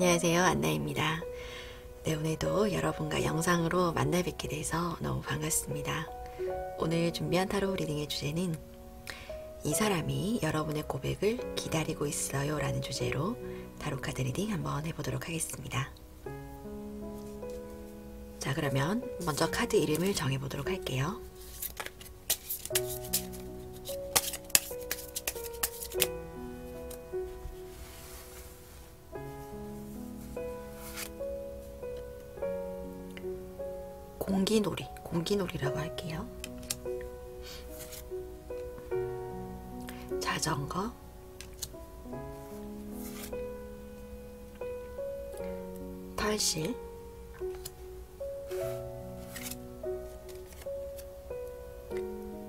안녕하세요, 안나입니다. 네, 오늘도 여러분과 영상으로 만나 뵙게 돼서 너무 반갑습니다. 오늘 준비한 타로 리딩의 주제는 이 사람이 여러분의 고백을 기다리고 있어요 라는 주제로 타로 카드 리딩 한번 해보도록 하겠습니다. 자, 그러면 먼저 카드 이름을 정해보도록 할게요. 공기놀이라고 할게요. 자전거, 털실,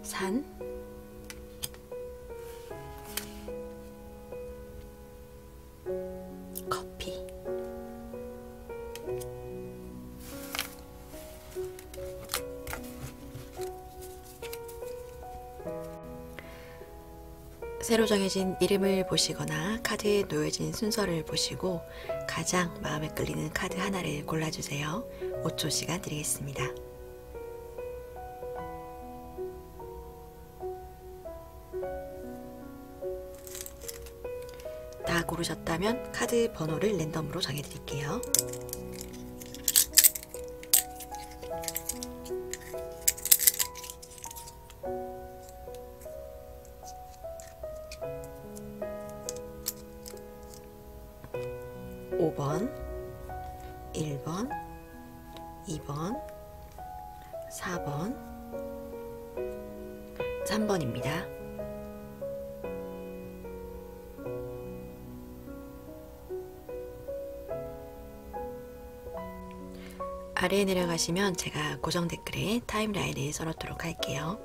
산, 커피. 새로 정해진 이름을 보시거나 카드에 놓여진 순서를 보시고 가장 마음에 끌리는 카드 하나를 골라주세요. 5초 시간 드리겠습니다. 다 고르셨다면 카드 번호를 랜덤으로 정해드릴게요. (5번) (1번) (2번) (4번) (3번입니다) 아래에 내려가시면 제가 고정 댓글에 타임라인을 써놓도록 할게요.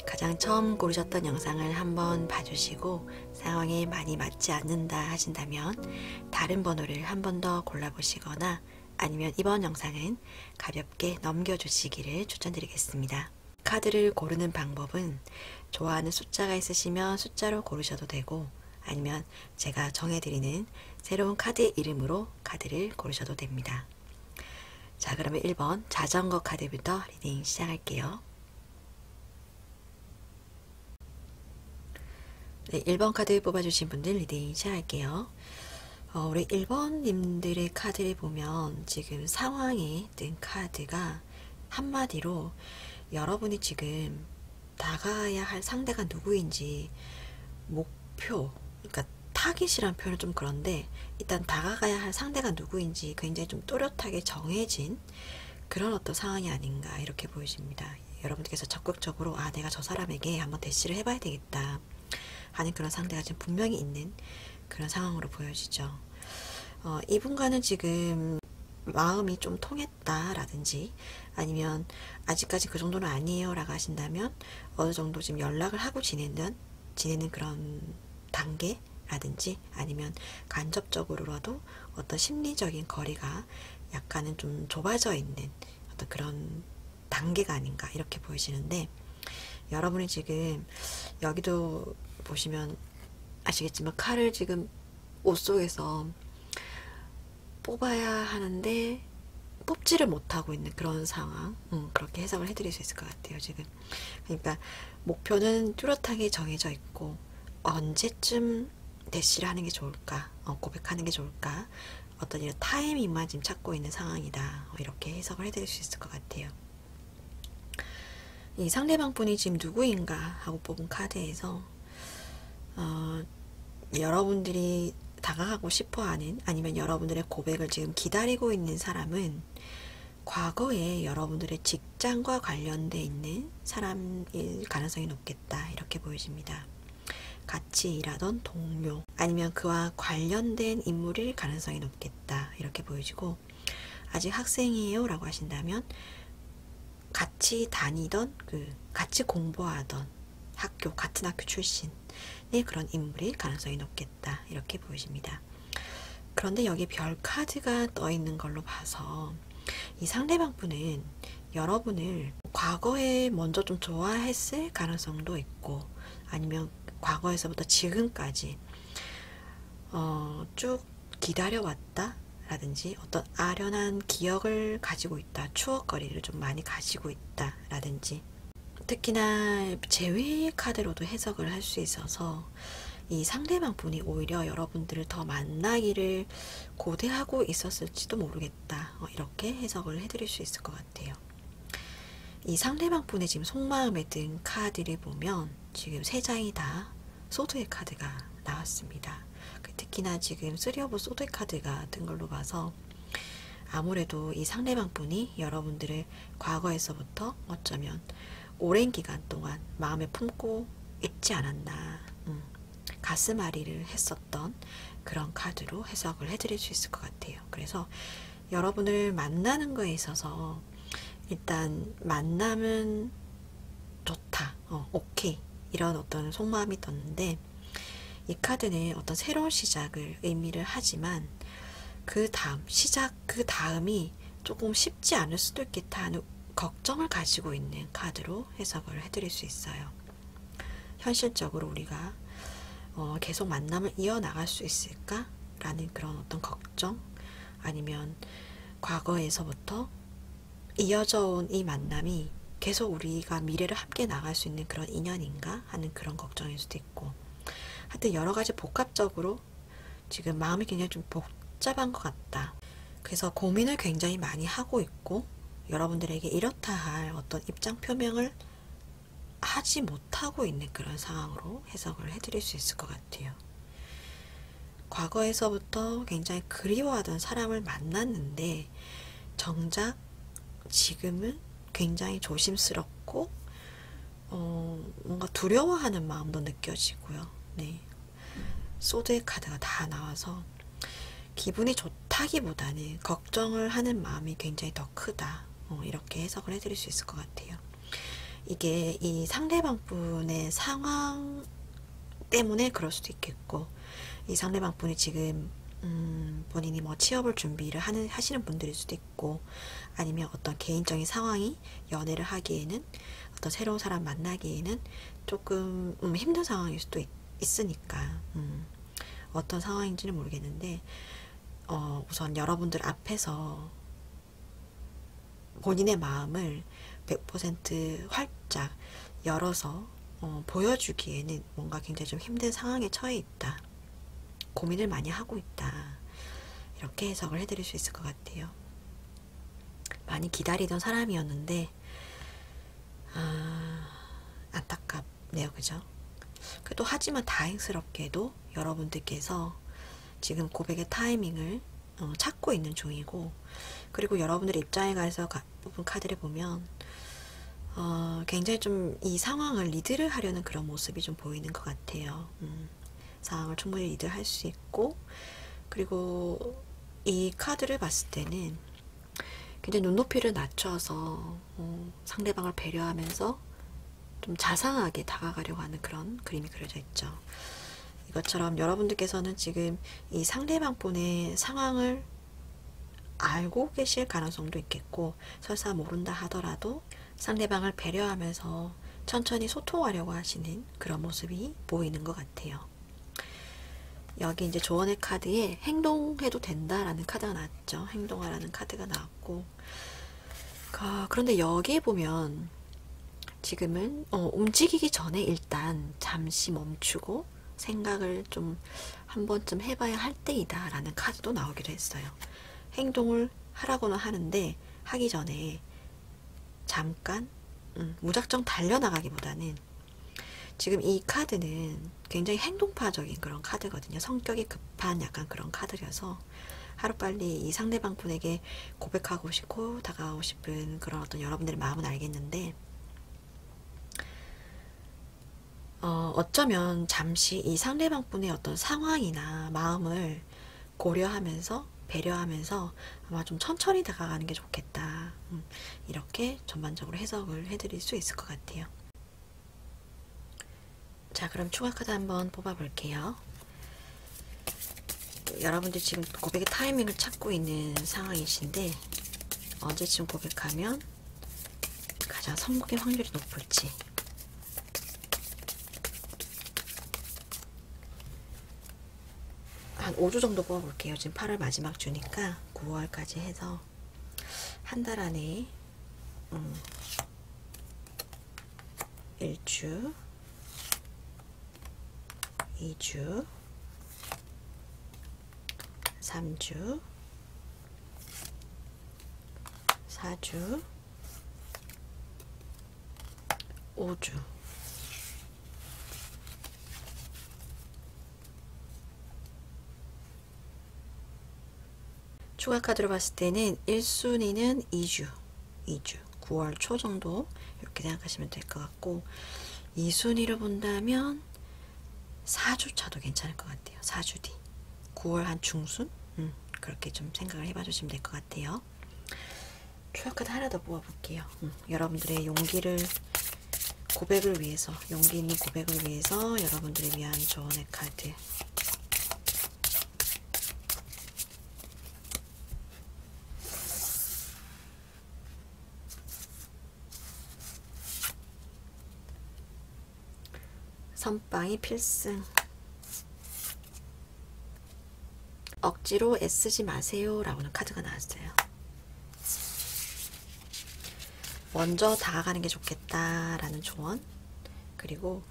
가장 처음 고르셨던 영상을 한번 봐주시고 상황에 많이 맞지 않는다 하신다면 다른 번호를 한 번 더 골라보시거나 아니면 이번 영상은 가볍게 넘겨주시기를 추천드리겠습니다. 카드를 고르는 방법은 좋아하는 숫자가 있으시면 숫자로 고르셔도 되고 아니면 제가 정해드리는 새로운 카드 이름으로 카드를 고르셔도 됩니다. 자, 그러면 1번 자전거 카드부터 리딩 시작할게요. 네, 1번 카드 뽑아주신 분들 리딩 시작할게요. 우리 1번님들의 카드를 보면 지금 상황에 뜬 카드가 한마디로 여러분이 지금 다가야 할 상대가 누구인지 목표, 그러니까 타깃이란 표현은 좀 그런데 일단 다가가야 할 상대가 누구인지 굉장히 좀 또렷하게 정해진 그런 어떤 상황이 아닌가 이렇게 보여집니다. 여러분들께서 적극적으로 내가 저 사람에게 한번 대시를 해봐야 되겠다 하는 그런 상대가 지금 분명히 있는 그런 상황으로 보여지죠. 이분과는 지금 마음이 좀 통했다라든지 아니면 아직까지 그 정도는 아니에요 라고 하신다면 어느 정도 지금 연락을 하고 지내는 그런 단계라든지 아니면 간접적으로라도 어떤 심리적인 거리가 약간은 좀 좁아져 있는 어떤 그런 단계가 아닌가 이렇게 보이시는데 여러분이 지금 여기도 보시면 아시겠지만 칼을 지금 옷 속에서 뽑아야 하는데 뽑지를 못하고 있는 그런 상황, 그렇게 해석을 해드릴 수 있을 것 같아요. 지금 그러니까 목표는 뚜렷하게 정해져 있고 언제쯤 대시를 하는 게 좋을까, 고백하는 게 좋을까, 어떤 이런 타이밍만 지금 찾고 있는 상황이다, 이렇게 해석을 해드릴 수 있을 것 같아요. 이 상대방 분이 지금 누구인가 하고 뽑은 카드에서 여러분들이 다가가고 싶어하는 아니면 여러분들의 고백을 지금 기다리고 있는 사람은 과거에 여러분들의 직장과 관련돼 있는 사람일 가능성이 높겠다 이렇게 보여집니다. 같이 일하던 동료 아니면 그와 관련된 인물일 가능성이 높겠다 이렇게 보여지고 아직 학생이에요 라고 하신다면 같이 다니던 같이 공부하던 학교 같은 학교 출신의 그런 인물일 가능성이 높겠다 이렇게 보여집니다. 그런데 여기 별 카드가 떠 있는 걸로 봐서 이 상대방 분은 여러분을 과거에 먼저 좀 좋아했을 가능성도 있고 아니면 과거에서부터 지금까지 쭉 기다려왔다 라든지 어떤 아련한 기억을 가지고 있다, 추억거리를 좀 많이 가지고 있다 라든지, 특히나 제외 카드로도 해석을 할 수 있어서 이 상대방 분이 오히려 여러분들을 더 만나기를 고대하고 있었을지도 모르겠다, 이렇게 해석을 해드릴 수 있을 것 같아요. 이 상대방 분의 지금 속마음에 든 카드를 보면 지금 3장이 다 소드의 카드가 나왔습니다. 특히나 지금 3 오브 소드의 카드가 든 걸로 봐서 아무래도 이 상대방 분이 여러분들을 과거에서부터 어쩌면 오랜 기간 동안 마음에 품고 있지 않았나, 가슴앓이를 했었던 그런 카드로 해석을 해드릴 수 있을 것 같아요. 그래서 여러분을 만나는 거에 있어서 일단 만남은 좋다, 오케이, 이런 어떤 속마음이 떴는데, 이 카드는 어떤 새로운 시작을 의미를 하지만 그 다음 시작, 그 다음이 조금 쉽지 않을 수도 있겠다 하는 걱정을 가지고 있는 카드로 해석을 해드릴 수 있어요. 현실적으로 우리가 계속 만남을 이어나갈 수 있을까? 라는 그런 어떤 걱정, 아니면 과거에서부터 이어져 온 이 만남이 계속 우리가 미래를 함께 나갈 수 있는 그런 인연인가? 하는 그런 걱정일 수도 있고, 하여튼 여러 가지 복합적으로 지금 마음이 굉장히 좀 복잡한 것 같다. 그래서 고민을 굉장히 많이 하고 있고, 여러분들에게 이렇다 할 어떤 입장 표명을 하지 못하고 있는 그런 상황으로 해석을 해드릴 수 있을 것 같아요. 과거에서부터 굉장히 그리워하던 사람을 만났는데 정작 지금은 굉장히 조심스럽고 뭔가 두려워하는 마음도 느껴지고요. 네, 소드의 카드가 다 나와서 기분이 좋다기보다는 걱정을 하는 마음이 굉장히 더 크다, 이렇게 해석을 해드릴 수 있을 것 같아요. 이게 이 상대방 분의 상황 때문에 그럴 수도 있겠고, 이 상대방 분이 지금 본인이 뭐 취업을 준비를 하시는 분들일 수도 있고, 아니면 어떤 개인적인 상황이 연애를 하기에는, 어떤 새로운 사람 만나기에는 조금 힘든 상황일 수도 있으니까 어떤 상황인지는 모르겠는데, 우선 여러분들 앞에서 본인의 마음을 100% 활짝 열어서 보여주기에는 뭔가 굉장히 좀 힘든 상황에 처해 있다, 고민을 많이 하고 있다, 이렇게 해석을 해드릴 수 있을 것 같아요. 많이 기다리던 사람이었는데 안타깝네요, 그죠? 그래도 하지만 다행스럽게도 여러분들께서 지금 고백의 타이밍을 찾고 있는 중이고, 그리고 여러분들의 입장에 가서 뽑은 카드를 보면 굉장히 좀 이 상황을 리드를 하려는 그런 모습이 좀 보이는 것 같아요. 상황을 충분히 리드할 수 있고, 그리고 이 카드를 봤을 때는 굉장히 눈높이를 낮춰서 상대방을 배려하면서 좀 자상하게 다가가려고 하는 그런 그림이 그려져 있죠. 이것처럼 여러분들께서는 지금 이 상대방 분의 상황을 알고 계실 가능성도 있겠고, 설사 모른다 하더라도 상대방을 배려하면서 천천히 소통하려고 하시는 그런 모습이 보이는 것 같아요. 여기 이제 조언의 카드에 행동해도 된다라는 카드가 나왔죠. 행동하라는 카드가 나왔고, 그런데 여기에 보면 지금은 움직이기 전에 일단 잠시 멈추고 생각을 좀 한 번쯤 해봐야 할 때이다 라는 카드도 나오기도 했어요. 행동을 하라고는 하는데 하기 전에 잠깐 무작정 달려나가기보다는, 지금 이 카드는 굉장히 행동파적인 그런 카드거든요. 성격이 급한 약간 그런 카드라서 하루빨리 이 상대방 분에게 고백하고 싶고 다가가고 싶은 그런 어떤 여러분들의 마음은 알겠는데, 어쩌면 잠시 이 상대방 분의 어떤 상황이나 마음을 고려하면서 배려하면서 아마 좀 천천히 다가가는 게 좋겠다, 이렇게 전반적으로 해석을 해드릴 수 있을 것 같아요. 자, 그럼 추가 카드 한번 뽑아 볼게요. 여러분들 지금 고백의 타이밍을 찾고 있는 상황이신데, 언제쯤 고백하면 가장 성공의 확률이 높을지. 한 5주 정도 뽑아볼게요. 지금 8월 마지막 주니까 9월까지 해서 한 달 안에 1주, 2주, 3주, 4주, 5주. 추가 카드로 봤을 때는 1순위는 2주, 9월 초 정도 이렇게 생각하시면 될 것 같고, 2순위로 본다면 4주 차도 괜찮을 것 같아요. 4주 뒤 9월 한 중순? 그렇게 좀 생각을 해봐 주시면 될 것 같아요. 추가 카드 하나 더 뽑아볼게요. 여러분들의 용기를, 고백을 위해서, 용기 있는 고백을 위해서 여러분들을 위한 조언의 카드. 선빵이 필승. 억지로 애쓰지 마세요 라고는 카드가 나왔어요. 먼저 다가가는 게 좋겠다 라는 조언. 그리고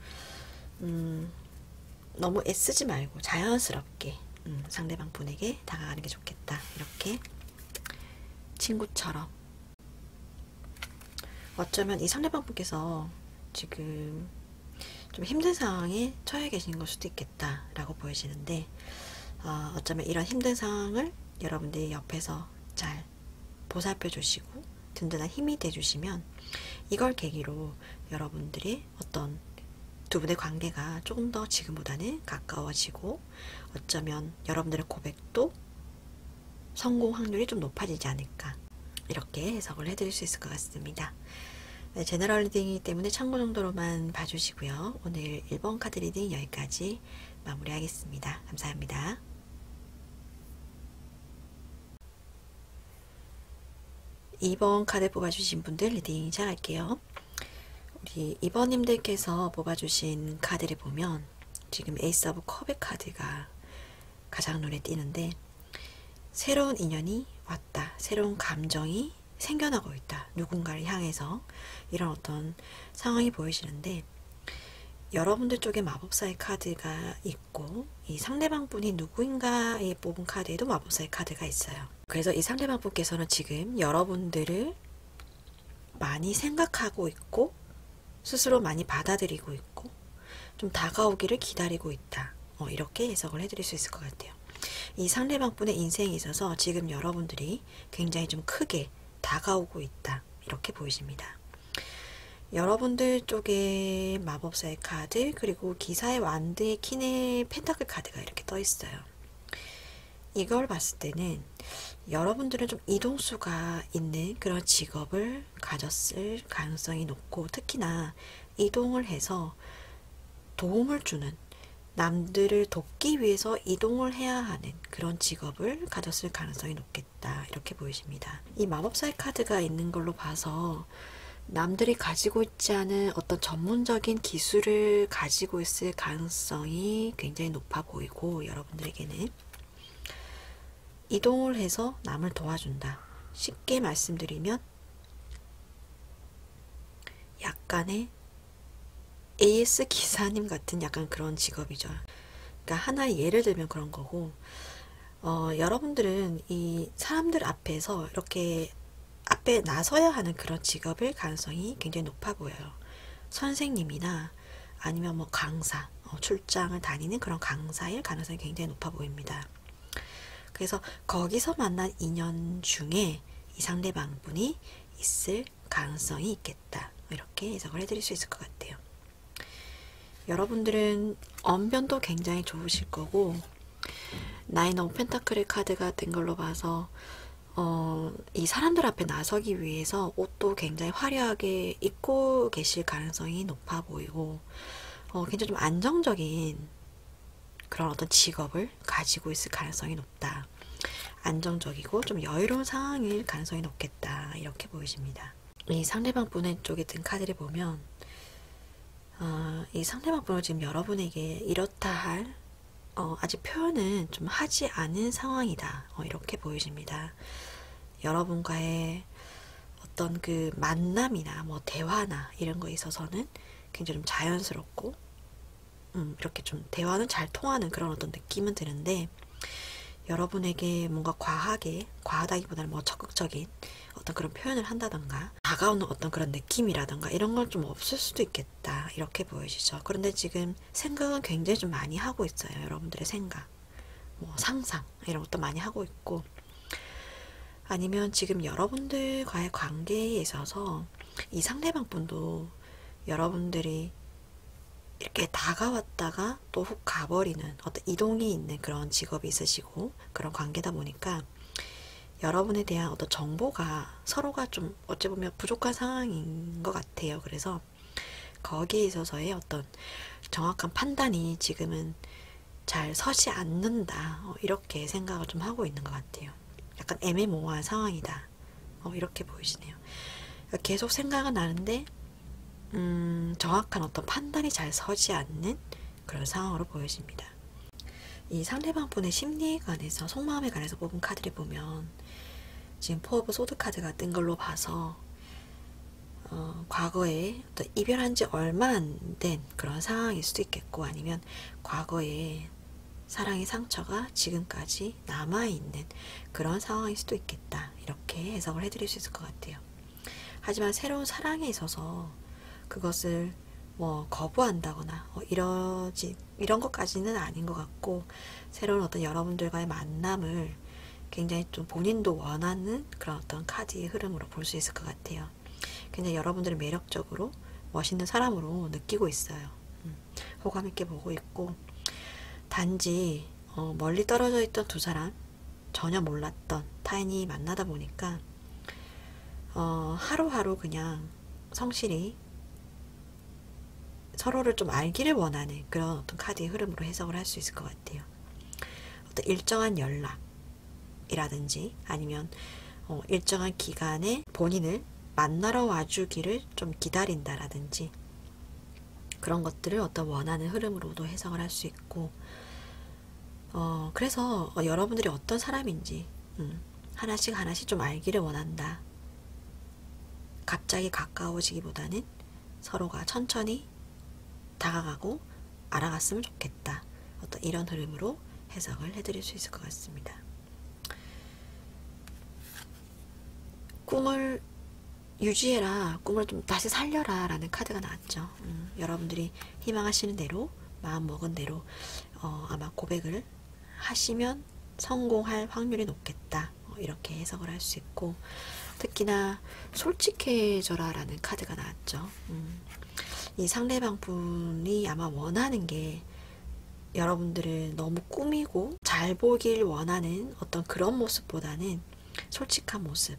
너무 애쓰지 말고 자연스럽게 상대방 분에게 다가가는 게 좋겠다, 이렇게 친구처럼. 어쩌면 이 상대방 분께서 지금 좀 힘든 상황에 처해 계신 걸 수도 있겠다 라고 보여지는데, 어쩌면 이런 힘든 상황을 여러분들이 옆에서 잘 보살펴 주시고 든든한 힘이 돼 주시면, 이걸 계기로 여러분들의 어떤 두 분의 관계가 조금 더 지금보다는 가까워지고, 어쩌면 여러분들의 고백도 성공 확률이 좀 높아지지 않을까, 이렇게 해석을 해드릴 수 있을 것 같습니다. 네, 제너럴 리딩이기 때문에 참고 정도로만 봐주시고요. 오늘 1번 카드 리딩 여기까지 마무리하겠습니다. 감사합니다. (2번) 카드 뽑아주신 분들 리딩 시작할게요. 우리 2번님들께서 뽑아주신 카드를 보면 지금 에이스 오브 컵의 카드가 가장 눈에 띄는데, 새로운 인연이 왔다, 새로운 감정이 생겨나고 있다, 누군가를 향해서, 이런 어떤 상황이 보이시는데, 여러분들 쪽에 마법사의 카드가 있고, 이 상대방 분이 누구인가에 뽑은 카드에도 마법사의 카드가 있어요. 그래서 이 상대방 분께서는 지금 여러분들을 많이 생각하고 있고, 스스로 많이 받아들이고 있고, 좀 다가오기를 기다리고 있다, 이렇게 해석을 해드릴 수 있을 것 같아요. 이 상대방 분의 인생에 있어서 지금 여러분들이 굉장히 좀 크게 다가오고 있다, 이렇게 보이십니다. 여러분들 쪽에 마법사의 카드, 그리고 기사의 완드의 퀸의 펜타클 카드가 이렇게 떠 있어요. 이걸 봤을 때는 여러분들은 좀 이동수가 있는 그런 직업을 가졌을 가능성이 높고, 특히나 이동을 해서 도움을 주는, 남들을 돕기 위해서 이동을 해야 하는 그런 직업을 가졌을 가능성이 높겠다, 이렇게 보이십니다. 이 마법사의 카드가 있는 걸로 봐서 남들이 가지고 있지 않은 어떤 전문적인 기술을 가지고 있을 가능성이 굉장히 높아 보이고, 여러분들에게는 이동을 해서 남을 도와준다. 쉽게 말씀드리면 약간의 AS 기사님 같은 약간 그런 직업이죠. 그러니까 하나의 예를 들면 그런 거고, 여러분들은 이 사람들 앞에서 이렇게 앞에 나서야 하는 그런 직업일 가능성이 굉장히 높아 보여요. 선생님이나 아니면 뭐 강사, 출장을 다니는 그런 강사일 가능성이 굉장히 높아 보입니다. 그래서 거기서 만난 인연 중에 이 상대방 분이 있을 가능성이 있겠다, 이렇게 해석을 해드릴 수 있을 것 같아요. 여러분들은 언변도 굉장히 좋으실 거고, 나인 오브 펜타클의 카드가 된 걸로 봐서 이 사람들 앞에 나서기 위해서 옷도 굉장히 화려하게 입고 계실 가능성이 높아 보이고, 굉장히 좀 안정적인 그런 어떤 직업을 가지고 있을 가능성이 높다. 안정적이고 좀 여유로운 상황일 가능성이 높겠다, 이렇게 보이십니다. 이 상대방 분의 쪽에 든 카드를 보면 이 상대방 분은 지금 여러분에게 이렇다 할 아직 표현은 좀 하지 않은 상황이다. 이렇게 보여집니다. 여러분과의 어떤 그 만남이나 뭐 대화나 이런 거에 있어서는 굉장히 좀 자연스럽고, 이렇게 좀 대화는 잘 통하는 그런 어떤 느낌은 드는데, 여러분에게 뭔가 과하다기보다는 뭐 적극적인 어떤 그런 표현을 한다던가 다가오는 어떤 그런 느낌이라던가 이런 건 좀 없을 수도 있겠다, 이렇게 보여지죠. 그런데 지금 생각은 굉장히 좀 많이 하고 있어요. 여러분들의 생각, 뭐 상상 이런 것도 많이 하고 있고, 아니면 지금 여러분들과의 관계에 있어서 이 상대방 분도 여러분들이 이렇게 다가왔다가 또 훅 가버리는 어떤 이동이 있는 그런 직업이 있으시고 그런 관계다 보니까 여러분에 대한 어떤 정보가 서로가 좀 어찌 보면 부족한 상황인 것 같아요. 그래서 거기에 있어서의 어떤 정확한 판단이 지금은 잘 서지 않는다, 이렇게 생각을 좀 하고 있는 것 같아요. 약간 애매모호한 상황이다, 이렇게 보이시네요. 그러니까 계속 생각은 나는데 정확한 어떤 판단이 잘 서지 않는 그런 상황으로 보여집니다. 이 상대방 분의 심리에 관해서, 속마음에 관해서 뽑은 카드를 보면 지금 포 오브 소드 카드가 뜬 걸로 봐서 과거에 어떤 이별한 지 얼마 안 된 그런 상황일 수도 있겠고, 아니면 과거에 사랑의 상처가 지금까지 남아있는 그런 상황일 수도 있겠다, 이렇게 해석을 해드릴 수 있을 것 같아요. 하지만 새로운 사랑에 있어서 그것을 뭐 거부한다거나 이런 것까지는 아닌 것 같고, 새로운 어떤 여러분들과의 만남을 굉장히 좀 본인도 원하는 그런 어떤 카드의 흐름으로 볼 수 있을 것 같아요. 굉장히 여러분들을 매력적으로 멋있는 사람으로 느끼고 있어요. 호감 있게 보고 있고, 단지 멀리 떨어져 있던 두 사람, 전혀 몰랐던 타인이 만나다 보니까 하루하루 그냥 성실히 서로를 좀 알기를 원하는 그런 어떤 카드의 흐름으로 해석을 할 수 있을 것 같아요. 어떤 일정한 연락이라든지 아니면 일정한 기간에 본인을 만나러 와주기를 좀 기다린다라든지 그런 것들을 어떤 원하는 흐름으로도 해석을 할 수 있고, 그래서 여러분들이 어떤 사람인지 하나씩 하나씩 좀 알기를 원한다. 갑자기 가까워지기보다는 서로가 천천히 다가가고 알아갔으면 좋겠다, 어떤 이런 흐름으로 해석을 해드릴 수 있을 것 같습니다. 꿈을 유지해라, 꿈을 좀 다시 살려라 라는 카드가 나왔죠. 여러분들이 희망하시는 대로, 마음 먹은 대로 아마 고백을 하시면 성공할 확률이 높겠다, 이렇게 해석을 할 수 있고, 특히나 솔직해져라 라는 카드가 나왔죠. 이 상대방 분이 아마 원하는 게 여러분들을 너무 꾸미고 잘 보길 원하는 어떤 그런 모습보다는 솔직한 모습,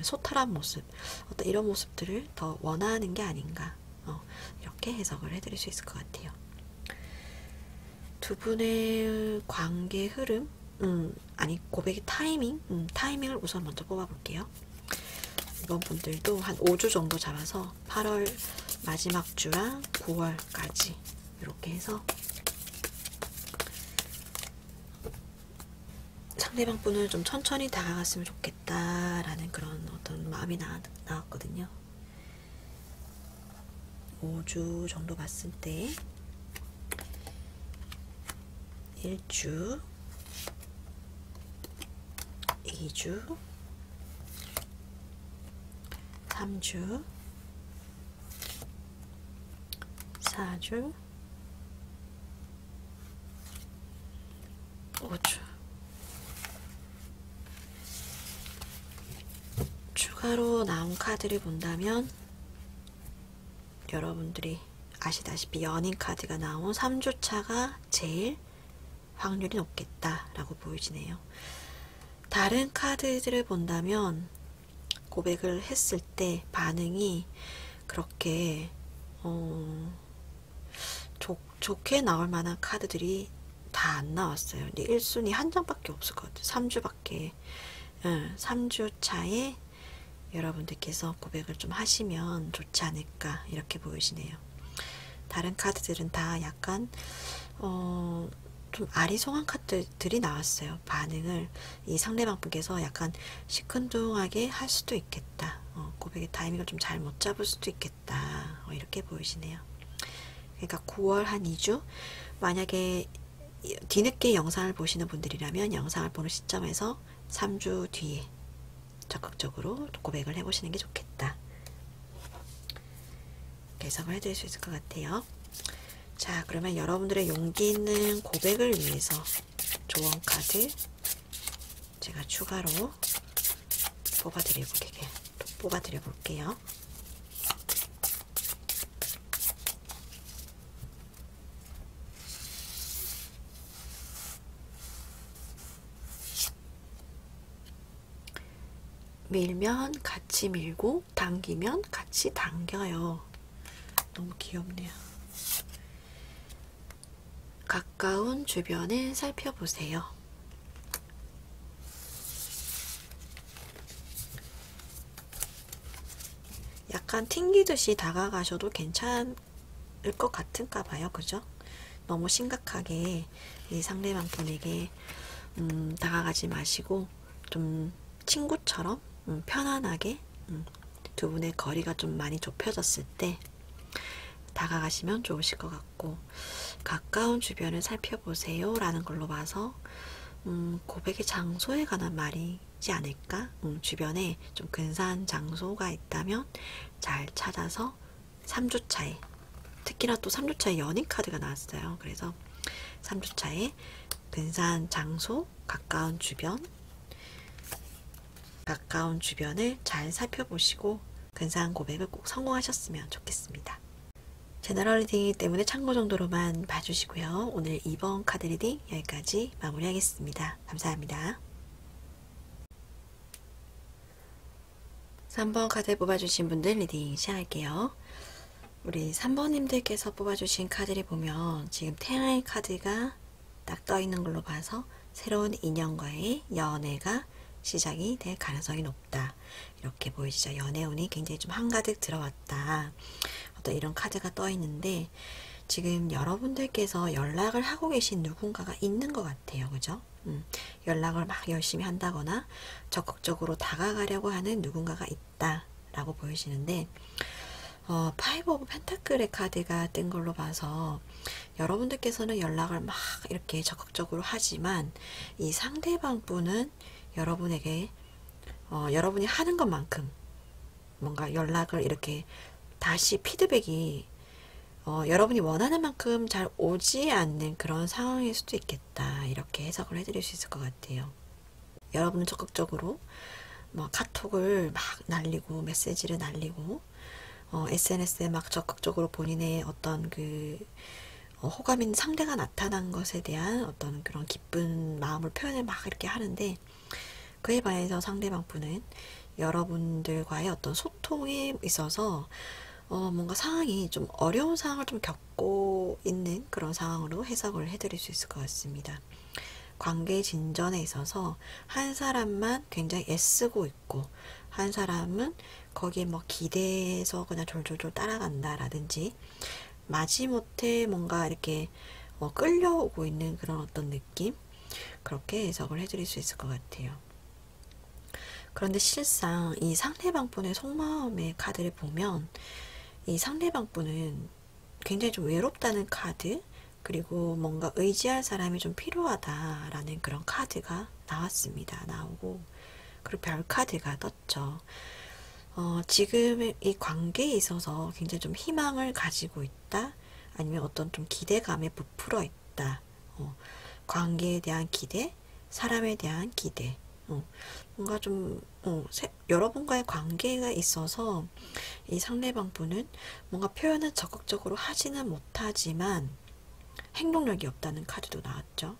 소탈한 모습, 어떤 이런 모습들을 더 원하는 게 아닌가, 이렇게 해석을 해드릴 수 있을 것 같아요. 두 분의 관계 흐름, 고백의 타이밍을 우선 먼저 뽑아볼게요. 이번 분들도 한 5주 정도 잡아서 8월 마지막 주랑 9월까지 이렇게 해서 상대방 분을 좀 천천히 다가갔으면 좋겠다라는 그런 어떤 마음이 나왔거든요. 5주 정도 봤을 때 1주, 2주, 3주, 4주, 5주. 추가로 나온 카드를 본다면 여러분들이 아시다시피 연인 카드가 나온 3주차가 제일 확률이 높겠다라고 보여지네요. 다른 카드들을 본다면 고백을 했을 때 반응이 그렇게 좋게 나올 만한 카드들이 다 안 나왔어요. 근데 1순위 한 장밖에 없을 것 같아요. 3주밖에. 3주 차에 여러분들께서 고백을 좀 하시면 좋지 않을까, 이렇게 보이시네요. 다른 카드들은 다 약간 좀 아리송한 카드들이 나왔어요. 반응을 이 상대방 분께서 약간 시큰둥하게 할 수도 있겠다. 고백의 타이밍을 좀 잘 못 잡을 수도 있겠다. 이렇게 보이시네요. 그러니까 9월 한 2주, 만약에 뒤늦게 영상을 보시는 분들이라면 영상을 보는 시점에서 3주 뒤에 적극적으로 고백을 해보시는 게 좋겠다. 해석을 해드릴 수 있을 것 같아요. 자, 그러면 여러분들의 용기 있는 고백을 위해서 조언 카드 제가 추가로 뽑아드려 볼게요. 밀면 같이 밀고 당기면 같이 당겨요. 너무 귀엽네요. 가까운 주변을 살펴보세요. 약간 튕기듯이 다가가셔도 괜찮을 것 같은가 봐요. 그죠? 너무 심각하게 이 상대방 분에게 다가가지 마시고 좀 친구처럼 편안하게 두 분의 거리가 좀 많이 좁혀졌을 때 다가가시면 좋으실 것 같고, 가까운 주변을 살펴보세요 라는 걸로 봐서 고백의 장소에 관한 말이지 않을까? 주변에 좀 근사한 장소가 있다면 잘 찾아서 3주차에, 특히나 또 3주차에 연인 카드가 나왔어요. 그래서 3주차에 근사한 장소, 가까운 주변을 잘 살펴보시고 근사한 고백을 꼭 성공하셨으면 좋겠습니다. 제너럴 리딩이기 때문에 참고 정도로만 봐주시고요. 오늘 2번 카드 리딩 여기까지 마무리하겠습니다. 감사합니다. 3번 카드 뽑아주신 분들 리딩 시작할게요. 우리 3번님들께서 뽑아주신 카드를 보면 지금 태양의 카드가 딱 떠있는 걸로 봐서 새로운 인연과의 연애가 시작이 될 가능성이 높다. 이렇게 보이시죠? 연애운이 굉장히 좀 한가득 들어왔다. 어떤 이런 카드가 떠 있는데 지금 여러분들께서 연락을 하고 계신 누군가가 있는 것 같아요. 그죠? 연락을 막 열심히 한다거나 적극적으로 다가가려고 하는 누군가가 있다 라고 보이시는데, 파이브 오브 펜타클의 카드가 뜬 걸로 봐서 여러분들께서는 연락을 막 이렇게 적극적으로 하지만 이 상대방 분은 여러분에게 여러분이 하는 것만큼 뭔가 연락을 이렇게 다시 피드백이 여러분이 원하는 만큼 잘 오지 않는 그런 상황일 수도 있겠다. 이렇게 해석을 해드릴 수 있을 것 같아요. 여러분은 적극적으로 뭐 카톡을 막 날리고 메시지를 날리고 SNS에 막 적극적으로 본인의 어떤 그 호감 있는 상대가 나타난 것에 대한 어떤 그런 기쁜 마음을 표현을 막 이렇게 하는데, 그에 반해서 상대방 분은 여러분들과의 어떤 소통에 있어서 뭔가 상황이 좀 어려운 상황을 좀 겪고 있는 그런 상황으로 해석을 해드릴 수 있을 것 같습니다. 관계 진전에 있어서 한 사람만 굉장히 애쓰고 있고 한 사람은 거기에 뭐 기대해서 그냥 졸졸졸 따라간다라든지 마지못해 뭔가 이렇게 끌려오고 있는 그런 어떤 느낌, 그렇게 해석을 해드릴 수 있을 것 같아요. 그런데 실상 이 상대방 분의 속마음의 카드를 보면 이 상대방 분은 굉장히 좀 외롭다는 카드, 그리고 뭔가 의지할 사람이 좀 필요하다라는 그런 카드가 나왔습니다. 나오고, 그리고 별 카드가 떴죠. 지금 이 관계에 있어서 굉장히 좀 희망을 가지고 있다, 아니면 어떤 좀 기대감에 부풀어 있다. 관계에 대한 기대, 사람에 대한 기대, 뭔가 좀 여러분과의 관계가 있어서 이 상대방 분은 뭔가 표현을 적극적으로 하지는 못하지만 행동력이 없다는 카드도 나왔죠.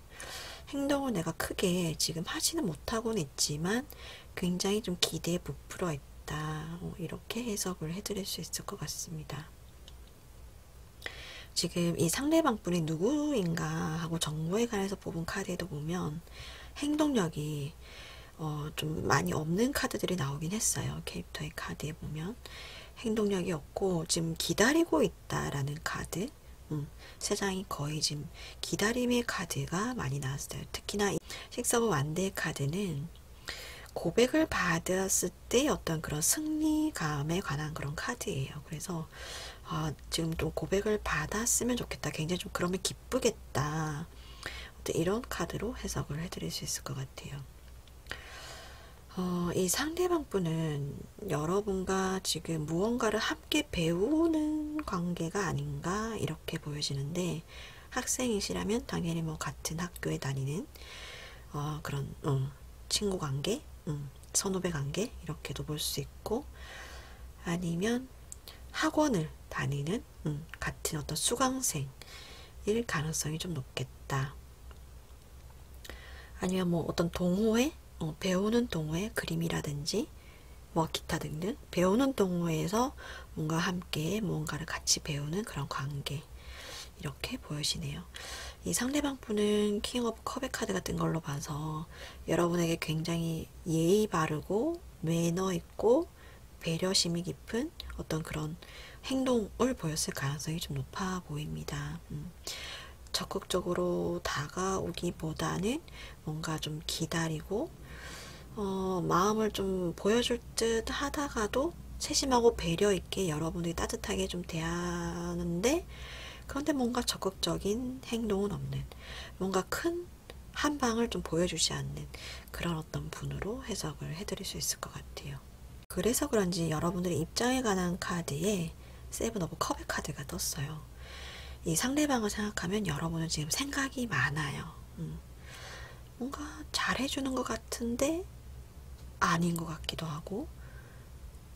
행동을 내가 크게 지금 하지는 못하고는 있지만 굉장히 좀 기대에 부풀어 있다. 이렇게 해석을 해드릴 수 있을 것 같습니다. 지금 이 상대방 분이 누구인가 하고 정보에 관해서 뽑은 카드에도 보면 행동력이 좀 많이 없는 카드들이 나오긴 했어요. 캐릭터의 카드에 보면 행동력이 없고 지금 기다리고 있다라는 카드, 세 장이 거의 지금 기다림의 카드가 많이 나왔어요. 특히나 이 6 of Wands의 카드는 고백을 받았을 때 어떤 그런 승리감에 관한 그런 카드예요. 그래서 지금 또 고백을 받았으면 좋겠다. 굉장히 좀 그러면 기쁘겠다. 이런 카드로 해석을 해드릴 수 있을 것 같아요. 이 상대방 분은 여러분과 지금 무언가를 함께 배우는 관계가 아닌가 이렇게 보여지는데, 학생이시라면 당연히 뭐 같은 학교에 다니는 그런 친구 관계, 선후배 관계 이렇게도 볼 수 있고, 아니면 학원을 다니는 같은 어떤 수강생일 가능성이 좀 높겠다. 아니면 뭐 어떤 동호회, 배우는 동호회, 그림이라든지 뭐 기타 등등 배우는 동호회에서 뭔가 함께 무언가를 같이 배우는 그런 관계, 이렇게 보여지네요. 이 상대방 분은 킹 오브 컵의 카드 같은 걸로 봐서 여러분에게 굉장히 예의 바르고 매너 있고 배려심이 깊은 어떤 그런 행동을 보였을 가능성이 좀 높아 보입니다. 적극적으로 다가오기보다는 뭔가 좀 기다리고 마음을 좀 보여줄 듯 하다가도 세심하고 배려 있게 여러분들이 따뜻하게 좀 대하는데, 그런데 뭔가 적극적인 행동은 없는, 뭔가 큰 한방을 좀 보여주지 않는 그런 어떤 분으로 해석을 해드릴 수 있을 것 같아요. 그래서 그런지 여러분들의 입장에 관한 카드에 세븐 오브 컵의 카드가 떴어요. 이 상대방을 생각하면 여러분은 지금 생각이 많아요. 뭔가 잘해주는 것 같은데 아닌 것 같기도 하고,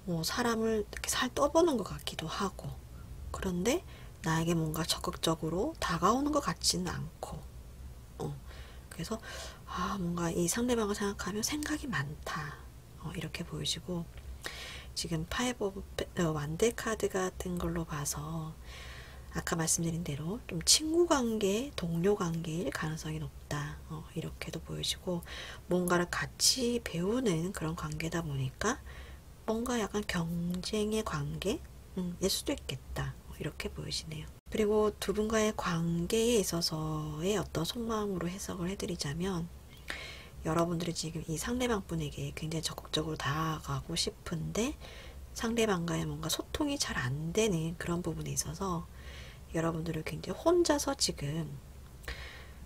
뭐 사람을 이렇게 살 떠보는 것 같기도 하고, 그런데 나에게 뭔가 적극적으로 다가오는 것 같지는 않고, 그래서 뭔가 이 상대방을 생각하면 생각이 많다, 이렇게 보여지고, 지금 파이브 오브 완드 카드 같은 걸로 봐서 아까 말씀드린 대로 좀 친구 관계, 동료 관계일 가능성이 높다, 이렇게도 보여지고, 뭔가를 같이 배우는 그런 관계다 보니까 뭔가 약간 경쟁의 관계, 일 수도 있겠다, 이렇게 보여지네요. 그리고 두 분과의 관계에 있어서의 어떤 속마음으로 해석을 해드리자면, 여러분들이 지금 이 상대방 분에게 굉장히 적극적으로 다가가고 싶은데 상대방과의 뭔가 소통이 잘 안 되는 그런 부분에 있어서 여러분들을 굉장히 혼자서 지금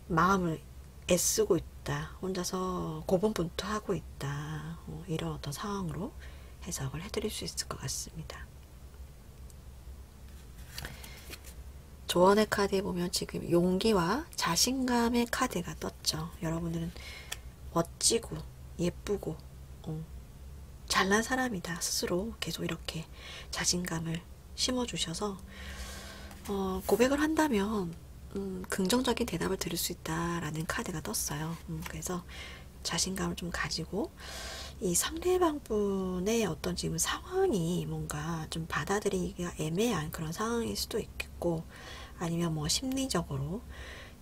마음을 애쓰고 있다, 혼자서 고분분투하고 있다, 이런 어떤 상황으로 해석을 해드릴 수 있을 것 같습니다. 조언의 카드에 보면 지금 용기와 자신감의 카드가 떴죠. 여러분들은 멋지고 예쁘고 잘난 사람이다, 스스로 계속 이렇게 자신감을 심어주셔서 고백을 한다면 긍정적인 대답을 들을 수 있다라는 카드가 떴어요. 그래서 자신감을 좀 가지고 이 상대방 분의 어떤 지금 상황이 뭔가 좀 받아들이기가 애매한 그런 상황일 수도 있겠고, 아니면 뭐 심리적으로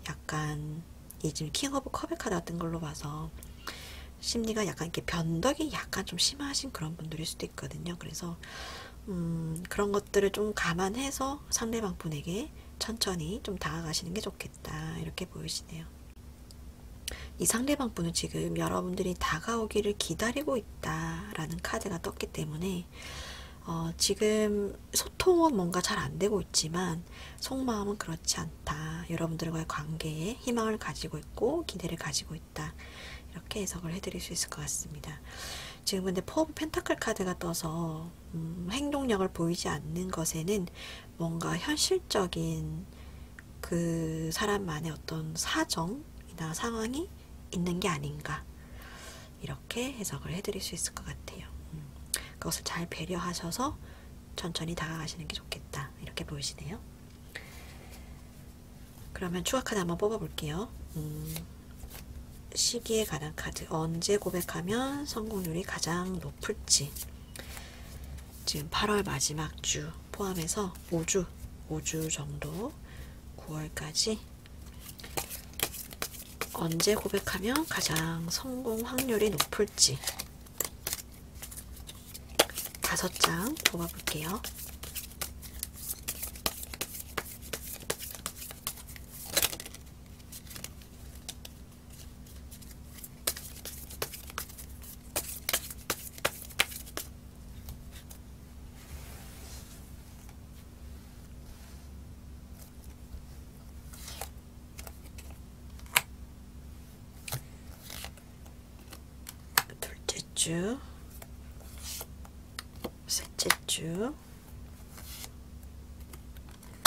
약간 이 지금 킹 오브 컵의 카드 같은 걸로 봐서 심리가 약간 이렇게 변덕이 약간 좀 심하신 그런 분들일 수도 있거든요. 그래서 그런 것들을 좀 감안해서 상대방 분에게 천천히 좀 다가가시는 게 좋겠다, 이렇게 보이시네요. 이 상대방 분은 지금 여러분들이 다가오기를 기다리고 있다라는 카드가 떴기 때문에 지금 소통은 뭔가 잘 안 되고 있지만 속마음은 그렇지 않다, 여러분들과의 관계에 희망을 가지고 있고 기대를 가지고 있다, 이렇게 해석을 해드릴 수 있을 것 같습니다. 지금 근데 포 오브 펜타클 카드가 떠서 행동력을 보이지 않는 것에는 뭔가 현실적인 그 사람만의 어떤 사정이나 상황이 있는 게 아닌가, 이렇게 해석을 해드릴 수 있을 것 같아요. 그것을 잘 배려하셔서 천천히 다가가시는 게 좋겠다, 이렇게 보이시네요. 그러면 추가 카드 한번 뽑아볼게요. 시기에 관한 카드, 언제 고백하면 성공률이 가장 높을지. 지금 8월 마지막 주 포함해서 5주 정도, 9월까지 언제 고백하면 가장 성공 확률이 높을지 5장 뽑아볼게요. 주, 셋째 주,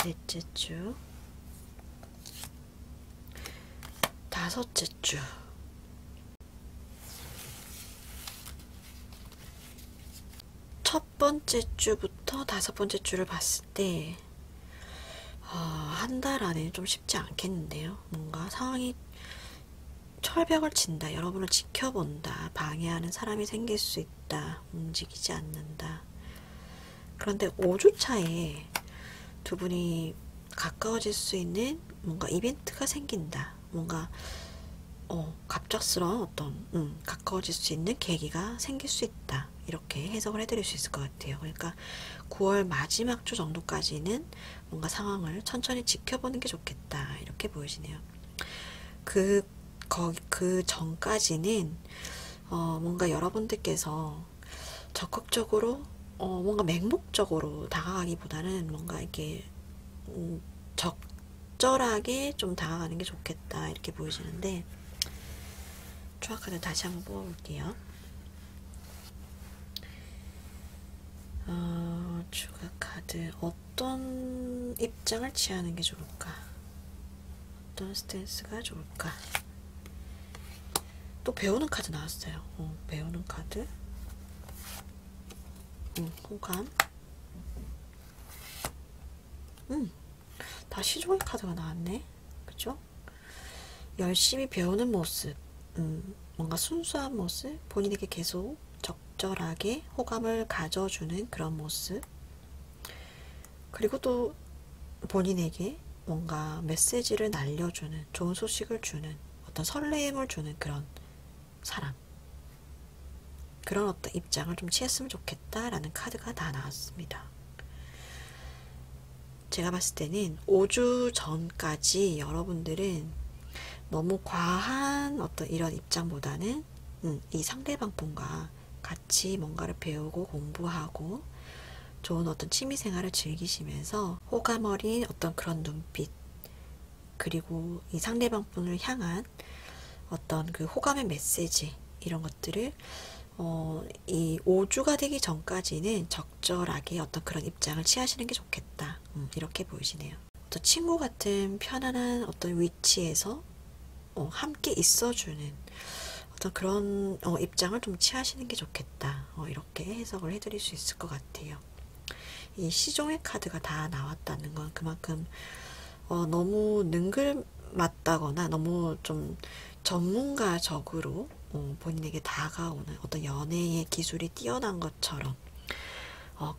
넷째 주, 다섯째 주. 첫 번째 주부터 다섯 번째 주를 봤을 때, 한 달 안에 좀 쉽지 않겠는데요. 뭔가 상황이 철벽을 친다, 여러분을 지켜본다, 방해하는 사람이 생길 수 있다, 움직이지 않는다. 그런데 5주 차에 두 분이 가까워질 수 있는 뭔가 이벤트가 생긴다. 뭔가 갑작스러운 어떤 가까워질 수 있는 계기가 생길 수 있다. 이렇게 해석을 해드릴 수 있을 것 같아요. 그러니까 9월 마지막 주 정도까지는 뭔가 상황을 천천히 지켜보는 게 좋겠다. 이렇게 보여지네요. 그 전까지는 뭔가 여러분들께서 적극적으로 뭔가 맹목적으로 다가가기보다는 뭔가 이렇게 적절하게 좀 다가가는 게 좋겠다. 이렇게 보여지는데, 추가 카드 다시 한번 뽑아볼게요. 추가 카드, 어떤 입장을 취하는 게 좋을까? 어떤 스탠스가 좋을까? 또 배우는 카드 나왔어요. 배우는 카드, 호감, 다 시종의 카드가 나왔네. 그죠? 열심히 배우는 모습, 뭔가 순수한 모습, 본인에게 계속 적절하게 호감을 가져주는 그런 모습, 그리고 또 본인에게 뭔가 메시지를 날려주는, 좋은 소식을 주는, 어떤 설레임을 주는 그런 사람, 그런 어떤 입장을 좀 취했으면 좋겠다라는 카드가 다 나왔습니다. 제가 봤을 때는 5주 전까지 여러분들은 너무 과한 어떤 이런 입장보다는 이 상대방 분과 같이 뭔가를 배우고 공부하고 좋은 어떤 취미생활을 즐기시면서 호감 어린 어떤 그런 눈빛, 그리고 이 상대방 분을 향한 어떤 그 호감의 메시지, 이런 것들을 이 5주가 되기 전까지는 적절하게 어떤 그런 입장을 취하시는 게 좋겠다. 이렇게 보이시네요. 어떤 친구 같은 편안한 어떤 위치에서 함께 있어주는 어떤 그런 입장을 좀 취하시는 게 좋겠다. 이렇게 해석을 해드릴 수 있을 것 같아요. 이 시종의 카드가 다 나왔다는 건 그만큼 너무 능글맞다거나 너무 좀 전문가적으로 본인에게 다가오는 어떤 연애의 기술이 뛰어난 것처럼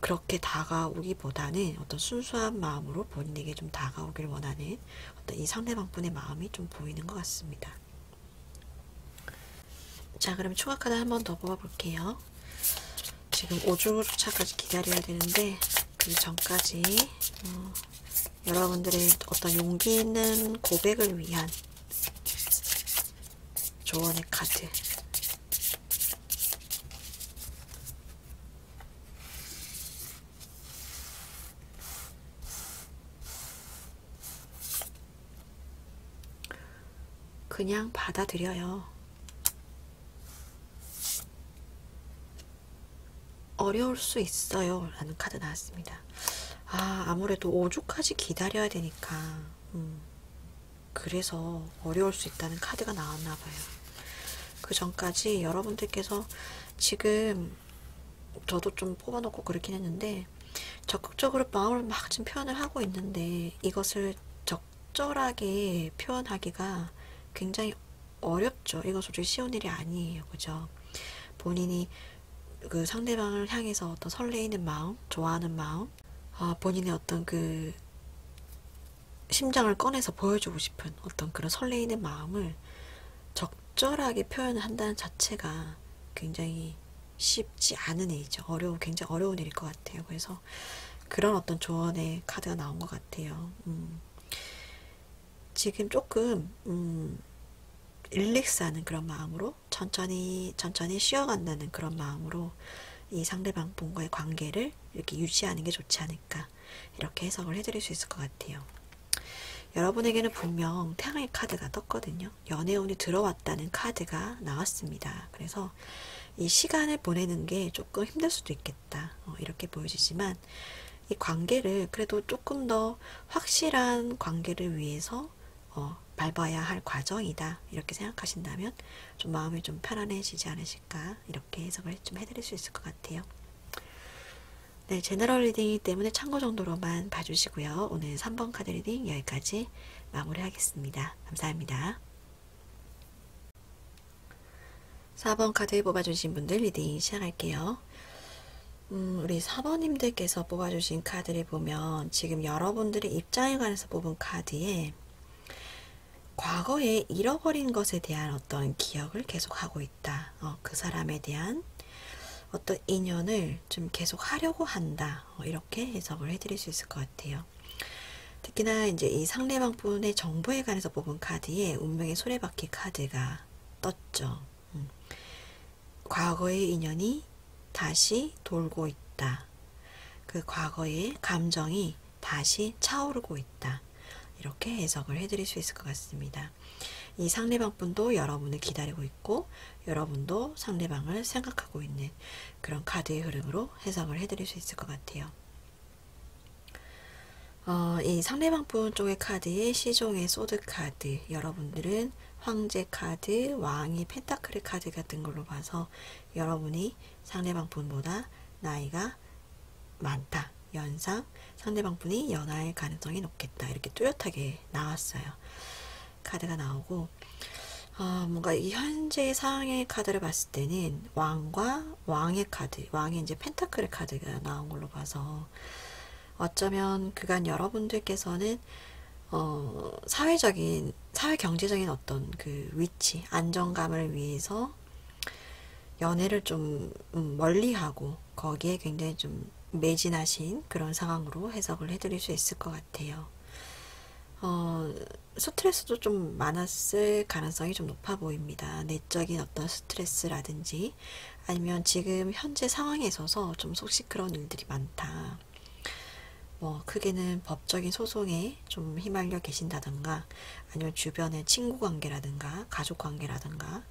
그렇게 다가오기보다는 어떤 순수한 마음으로 본인에게 좀 다가오길 원하는 어떤 이 상대방분의 마음이 좀 보이는 것 같습니다. 자, 그럼 추가 카드 한 번 더 뽑아볼게요. 지금 5주차까지 기다려야 되는데 그 전까지 여러분들의 어떤 용기 있는 고백을 위한 조언의 카드, 그냥 받아들여요. 어려울 수 있어요 라는 카드 나왔습니다. 아무래도 5주까지 기다려야 되니까 그래서 어려울 수 있다는 카드가 나왔나 봐요. 그 전까지 여러분들께서 지금 저도 좀 뽑아놓고 그렇긴 했는데 적극적으로 마음을 막 지금 표현을 하고 있는데 이것을 적절하게 표현하기가 굉장히 어렵죠. 이거 솔직히 쉬운 일이 아니에요. 그죠? 본인이 그 상대방을 향해서 어떤 설레이는 마음, 좋아하는 마음, 본인의 어떤 그 심장을 꺼내서 보여주고 싶은 어떤 그런 설레이는 마음을 적절하게 표현을 한다는 자체가 굉장히 쉽지 않은 일이죠. 굉장히 어려운 일일 것 같아요. 그래서 그런 어떤 조언의 카드가 나온 것 같아요. 지금 조금 릴렉스하는 그런 마음으로 천천히 쉬어간다는 그런 마음으로 이 상대방 분과의 관계를 이렇게 유지하는 게 좋지 않을까, 이렇게 해석을 해드릴 수 있을 것 같아요. 여러분에게는 분명 태양의 카드가 떴거든요. 연애운이 들어왔다는 카드가 나왔습니다. 그래서 이 시간을 보내는 게 조금 힘들 수도 있겠다. 이렇게 보여지지만 이 관계를 그래도 조금 더 확실한 관계를 위해서 밟아야 할 과정이다. 이렇게 생각하신다면 좀 마음이 좀 편안해지지 않으실까. 이렇게 해석을 좀 해드릴 수 있을 것 같아요. 네, 제너럴 리딩이기 때문에 참고 정도로만 봐주시고요. 오늘 3번 카드 리딩 여기까지 마무리하겠습니다. 감사합니다. 4번 카드 뽑아주신 분들 리딩 시작할게요. 우리 4번님들께서 뽑아주신 카드를 보면 지금 여러분들의 입장에 관해서 뽑은 카드에 과거에 잃어버린 것에 대한 어떤 기억을 계속하고 있다. 그 사람에 대한 어떤 인연을 좀 계속 하려고 한다. 이렇게 해석을 해드릴 수 있을 것 같아요. 특히나 이제 이 상대방 분의 정보에 관해서 뽑은 카드에 운명의 수레바퀴 카드가 떴죠. 과거의 인연이 다시 돌고 있다. 그 과거의 감정이 다시 차오르고 있다. 이렇게 해석을 해드릴 수 있을 것 같습니다. 이 상대방 분도 여러분을 기다리고 있고 여러분도 상대방을 생각하고 있는 그런 카드의 흐름으로 해석을 해드릴 수 있을 것 같아요. 이 상대방 분 쪽의 카드에 시종의 소드 카드, 여러분들은 황제 카드, 왕의 펜타클 카드 같은 걸로 봐서 여러분이 상대방 분보다 나이가 많다. 연상, 상대방 분이 연하일 가능성이 높겠다. 이렇게 뚜렷하게 나왔어요. 카드가 나오고 뭔가 이 현재 상황의 카드를 봤을 때는 왕과 왕의 카드, 왕의 이제 펜타클 카드가 나온 걸로 봐서 어쩌면 그간 여러분들께서는 사회적인, 사회 경제적인 어떤 그 위치, 안정감을 위해서 연애를 좀 멀리하고 거기에 굉장히 좀 매진하신 그런 상황으로 해석을 해드릴 수 있을 것 같아요. 스트레스도 좀 많았을 가능성이 좀 높아 보입니다. 내적인 어떤 스트레스라든지 아니면 지금 현재 상황에 있어서 좀 속 시끄러운 일들이 많다. 뭐 크게는 법적인 소송에 좀 휘말려 계신다든가 아니면 주변의 친구 관계라든가 가족 관계라든가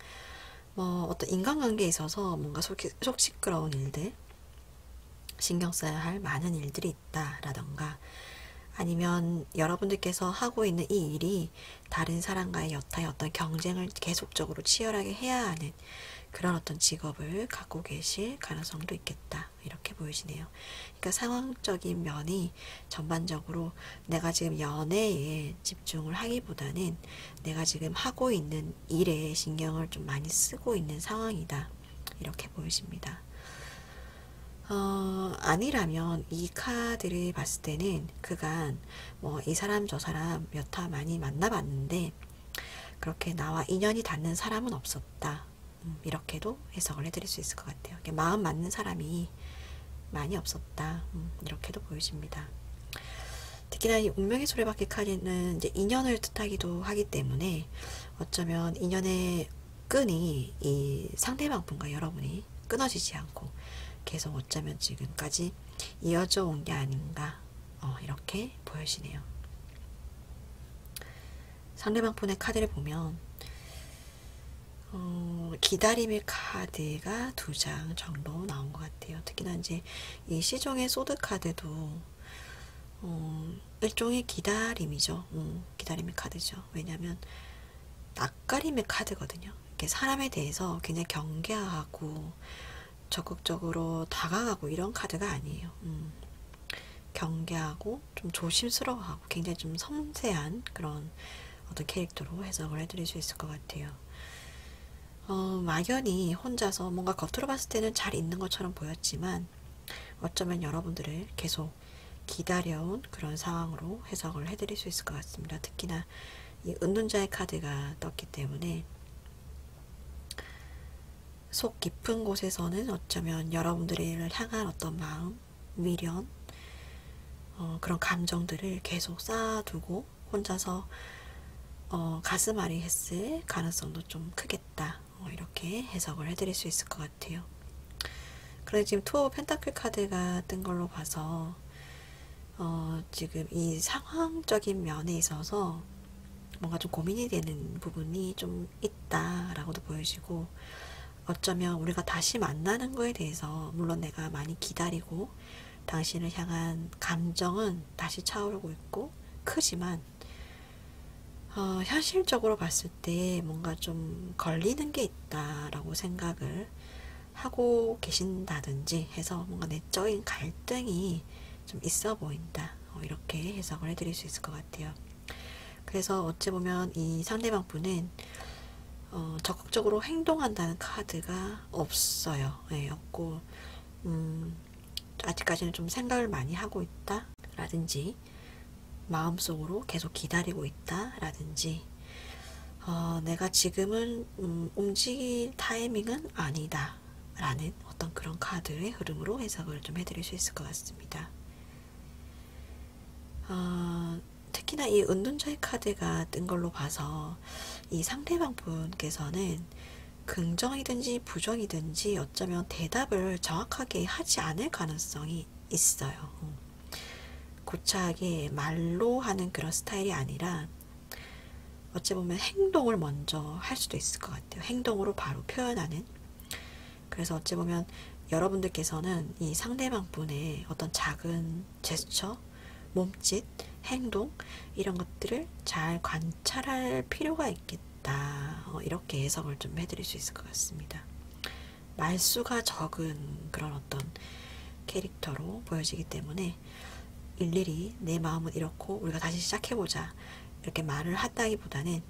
뭐 어떤 인간관계에 있어서 뭔가 속 시끄러운 일들, 신경 써야 할 많은 일들이 있다라던가 아니면 여러분들께서 하고 있는 이 일이 다른 사람과의 여타의 어떤 경쟁을 계속적으로 치열하게 해야 하는 그런 어떤 직업을 갖고 계실 가능성도 있겠다. 이렇게 보여지네요. 그러니까 상황적인 면이 전반적으로 내가 지금 연애에 집중을 하기보다는 내가 지금 하고 있는 일에 신경을 좀 많이 쓰고 있는 상황이다. 이렇게 보여집니다. 아니라면 이 카드를 봤을 때는 그간 뭐 이 사람 저 사람 여타 많이 만나봤는데 그렇게 나와 인연이 닿는 사람은 없었다. 이렇게도 해석을 해드릴 수 있을 것 같아요. 마음 맞는 사람이 많이 없었다. 이렇게도 보여집니다. 특히나 이 운명의 수레바퀴 카드는 이제 인연을 뜻하기도 하기 때문에 어쩌면 인연의 끈이 이 상대방 분과 여러분이 끊어지지 않고 계속 어쩌면 지금까지 이어져 온 게 아닌가 이렇게 보여지네요. 상대방 분의 카드를 보면 기다림의 카드가 2장 정도 나온 것 같아요. 특히나 이제 이 시종의 소드 카드도 일종의 기다림이죠. 기다림의 카드죠. 왜냐하면 낯가림의 카드거든요. 이렇게 사람에 대해서 굉장히 경계하고 적극적으로 다가가고 이런 카드가 아니에요. 경계하고 좀 조심스러워하고 굉장히 좀 섬세한 그런 어떤 캐릭터로 해석을 해드릴 수 있을 것 같아요. 막연히 혼자서 뭔가 겉으로 봤을 때는 잘 있는 것처럼 보였지만 어쩌면 여러분들을 계속 기다려온 그런 상황으로 해석을 해드릴 수 있을 것 같습니다. 특히나 이 은둔자의 카드가 떴기 때문에 속 깊은 곳에서는 어쩌면 여러분들을 향한 어떤 마음, 미련, 그런 감정들을 계속 쌓아두고 혼자서 가슴앓이 했을 가능성도 좀 크겠다. 이렇게 해석을 해드릴 수 있을 것 같아요. 그런데 지금 투어 펜타클 카드가 뜬 걸로 봐서 지금 이 상황적인 면에 있어서 뭔가 좀 고민이 되는 부분이 좀 있다라고도 보여지고 어쩌면 우리가 다시 만나는 거에 대해서 물론 내가 많이 기다리고 당신을 향한 감정은 다시 차오르고 있고 크지만 현실적으로 봤을 때 뭔가 좀 걸리는 게 있다라고 생각을 하고 계신다든지 해서 뭔가 내적인 갈등이 좀 있어 보인다. 이렇게 해석을 해드릴 수 있을 것 같아요. 그래서 어찌 보면 이 상대방 분은 적극적으로 행동한다는 카드가 없어요. 네, 없고 아직까지는 좀 생각을 많이 하고 있다 라든지 마음속으로 계속 기다리고 있다 라든지 내가 지금은 움직일 타이밍은 아니다 라는 어떤 그런 카드의 흐름으로 해석을 좀 해드릴 수 있을 것 같습니다. 특히나 이 은둔자의 카드가 뜬 걸로 봐서 이 상대방 분께서는 긍정이든지 부정이든지 어쩌면 대답을 정확하게 하지 않을 가능성이 있어요. 고차하게 말로 하는 그런 스타일이 아니라 어찌 보면 행동을 먼저 할 수도 있을 것 같아요. 행동으로 바로 표현하는. 그래서 어찌 보면 여러분들께서는 이 상대방 분의 어떤 작은 제스처, 몸짓, 행동 이런 것들을 잘 관찰할 필요가 있겠다. 이렇게 해석을 좀 해드릴 수 있을 것 같습니다. 말수가 적은 그런 어떤 캐릭터로 보여지기 때문에 일일이 내 마음은 이렇고 우리가 다시 시작해보자 이렇게 말을 한다기보다는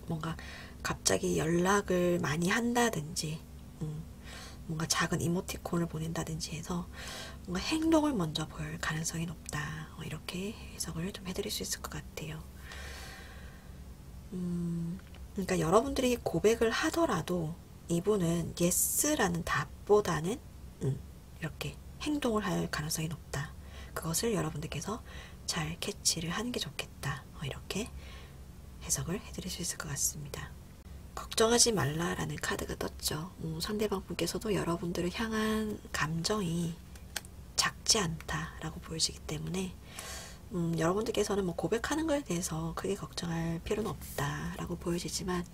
뭔가 갑자기 연락을 많이 한다든지 뭔가 작은 이모티콘을 보낸다든지 해서 뭔가 행동을 먼저 보일 가능성이 높다. 이렇게 해석을 좀 해드릴 수 있을 것 같아요. 그러니까 여러분들이 고백을 하더라도 이분은 예스라는 답보다는 이렇게 행동을 할 가능성이 높다. 그것을 여러분들께서 잘 캐치를 하는 게 좋겠다. 이렇게 해석을 해드릴 수 있을 것 같습니다. 걱정하지 말라라는 카드가 떴죠. 상대방 분께서도 여러분들을 향한 감정이 작지 않다라고 보여지기 때문에 여러분들께서는 뭐 고백하는 거에 대해서 크게 걱정할 필요는 없다라고 보여지지만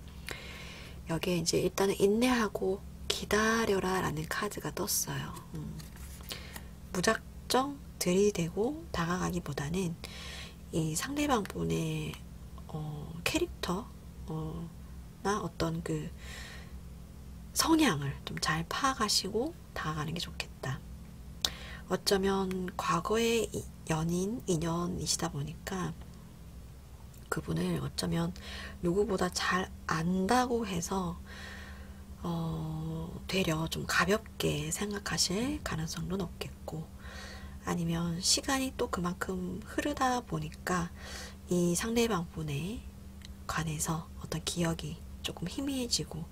여기에 이제 일단은 인내하고 기다려라 라는 카드가 떴어요. 무작정 들이대고 다가가기보다는 이 상대방 분의 캐릭터 나 어떤 그 성향을 좀 잘 파악하시고 다가가는 게 좋겠다. 어쩌면 과거의 연인, 인연이시다 보니까 그분을 어쩌면 누구보다 잘 안다고 해서 되려 좀 가볍게 생각하실 가능성도 높겠고 아니면 시간이 또 그만큼 흐르다 보니까 이 상대방 분에 관해서 어떤 기억이 조금 희미해지고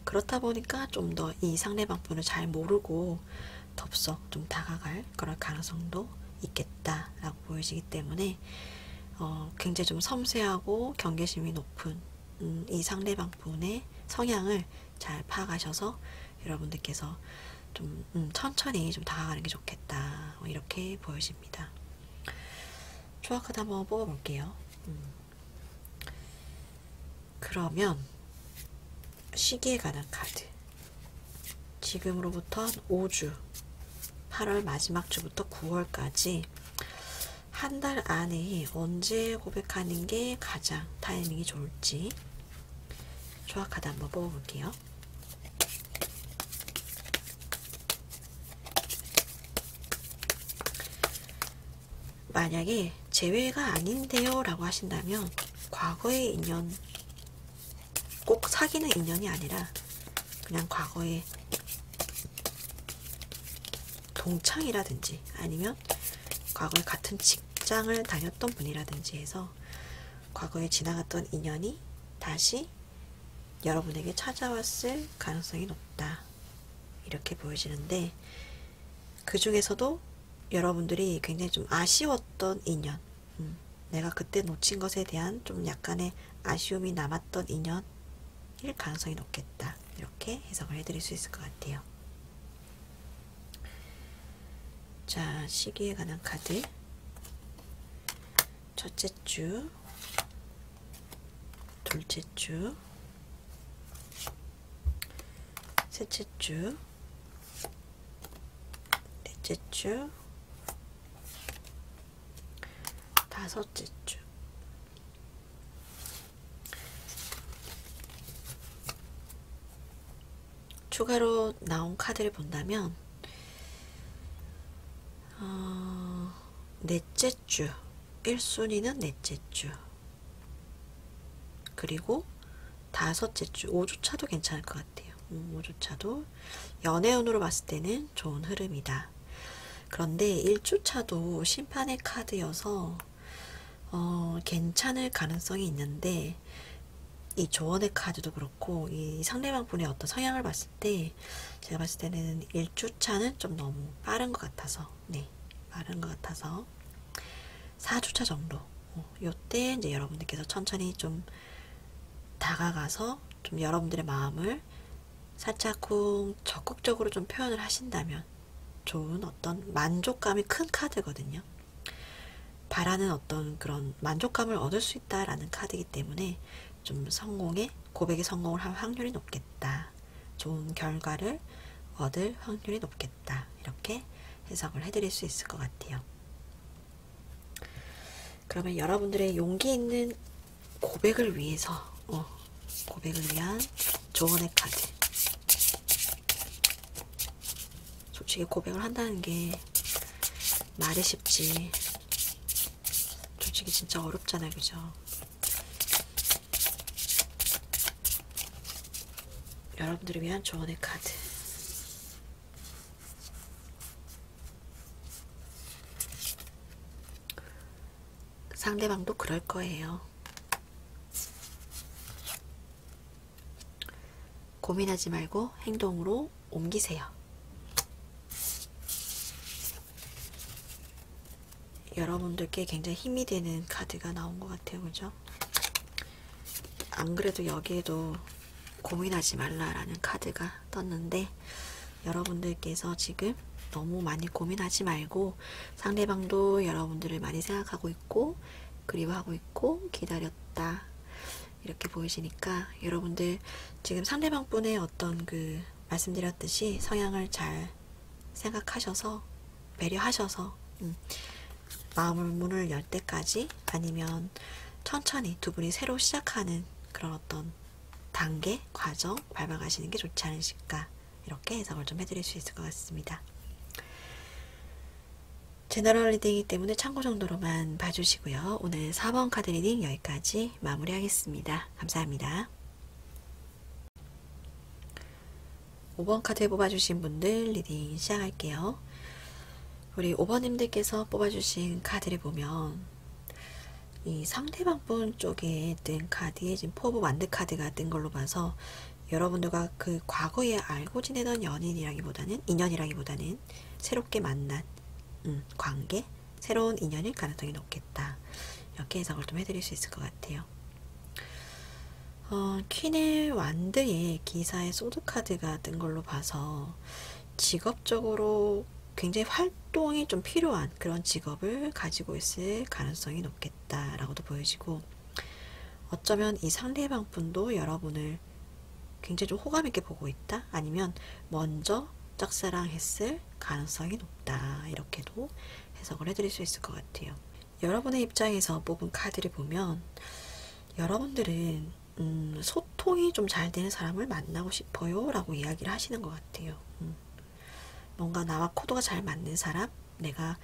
그렇다 보니까 좀 더 이 상대방 분을 잘 모르고 덥석 좀 다가갈 그런 가능성도 있겠다라고 보여지기 때문에 굉장히 좀 섬세하고 경계심이 높은 이 상대방 분의 성향을 잘 파악하셔서 여러분들께서 좀 천천히 좀 다가가는 게 좋겠다 이렇게 보여집니다. 조합카드 한번 뽑아볼게요. 그러면 시기에 관한 카드 지금으로부터 5주 8월 마지막 주부터 9월까지 한 달 안에 언제 고백하는 게 가장 타이밍이 좋을지 조합카드 한번 뽑아볼게요. 만약에 재회가 아닌데요 라고 하신다면 과거의 인연 꼭 사귀는 인연이 아니라 그냥 과거에 동창이라든지 아니면 과거에 같은 직장을 다녔던 분이라든지 해서 과거에 지나갔던 인연이 다시 여러분에게 찾아왔을 가능성이 높다 이렇게 보여지는데 그 중에서도 여러분들이 굉장히 좀 아쉬웠던 인연 내가 그때 놓친 것에 대한 좀 약간의 아쉬움이 남았던 인연일 가능성이 높겠다 이렇게 해석을 해드릴 수 있을 것 같아요. 자, 시기에 관한 카드 첫째 주, 둘째 주, 셋째 주, 넷째 주, 다섯째 주. 추가로 나온 카드를 본다면 넷째 주, 1순위는 넷째 주, 그리고 다섯째 주, 5주차도 괜찮을 것 같아요. 5주차도 연애운으로 봤을 때는 좋은 흐름이다. 그런데 1주차도 심판의 카드여서 괜찮을 가능성이 있는데, 이 조언의 카드도 그렇고 이 상대방 분의 어떤 성향을 봤을 때 제가 봤을 때는 1주차는 좀 너무 빠른 것 같아서, 네, 빠른 것 같아서 4주차 정도, 요때 이제 여러분들께서 천천히 좀 다가가서 좀 여러분들의 마음을 살짝쿵 적극적으로 좀 표현을 하신다면 좋은 어떤 만족감이 큰 카드거든요. 바라는 어떤 그런 만족감을 얻을 수 있다라는 카드이기 때문에 좀 고백에 성공을 할 확률이 높겠다. 좋은 결과를 얻을 확률이 높겠다. 이렇게 해석을 해드릴 수 있을 것 같아요. 그러면 여러분들의 용기 있는 고백을 위해서, 고백을 위한 조언의 카드. 솔직히 고백을 한다는 게 말이 쉽지, 솔직히 진짜 어렵잖아요, 그죠? 여러분들을 위한 조언의 카드. 상대방도 그럴 거예요. 고민하지 말고 행동으로 옮기세요. 여러분들께 굉장히 힘이 되는 카드가 나온 것 같아요, 그죠? 안 그래도 여기에도 고민하지 말라라는 카드가 떴는데, 여러분들께서 지금 너무 많이 고민하지 말고 상대방도 여러분들을 많이 생각하고 있고 그리워하고 있고 기다렸다, 이렇게 보이시니까 여러분들 지금 상대방 분의 어떤 그 말씀드렸듯이 성향을 잘 생각하셔서 배려하셔서 마음을 문을 열 때까지, 아니면 천천히 두 분이 새로 시작하는 그런 어떤 단계, 과정 밟아가시는 게 좋지 않으실까, 이렇게 해석을 좀 해드릴 수 있을 것 같습니다. 제너럴 리딩이기 때문에 참고 정도로만 봐주시고요. 오늘 4번 카드 리딩 여기까지 마무리하겠습니다. 감사합니다. 5번 카드 뽑아주신 분들 리딩 시작할게요. 우리 5번님들께서 뽑아주신 카드를 보면 이 상대방 분 쪽에 뜬 카드에 지금 4 오브 완드 카드가 뜬 걸로 봐서 여러분들과 그 과거에 알고 지내던 인연이라기보다는 새롭게 만난 관계, 새로운 인연일 가능성이 높겠다. 이렇게 해석을 좀 해드릴 수 있을 것 같아요. 퀸의 완드에 기사의 소드 카드가 뜬 걸로 봐서 직업적으로 굉장히 활동이 좀 필요한 그런 직업을 가지고 있을 가능성이 높겠다라고도 보여지고, 어쩌면 이 상대방 분도 여러분을 굉장히 좀 호감 있게 보고 있다, 아니면 먼저 짝사랑했을 가능성이 높다, 이렇게도 해석을 해드릴 수 있을 것 같아요. 여러분의 입장에서 뽑은 카드를 보면 여러분들은 소통이 좀 잘 되는 사람을 만나고 싶어요 라고 이야기를 하시는 것 같아요. 뭔가 나와 코드가 잘 맞는 사람, 내가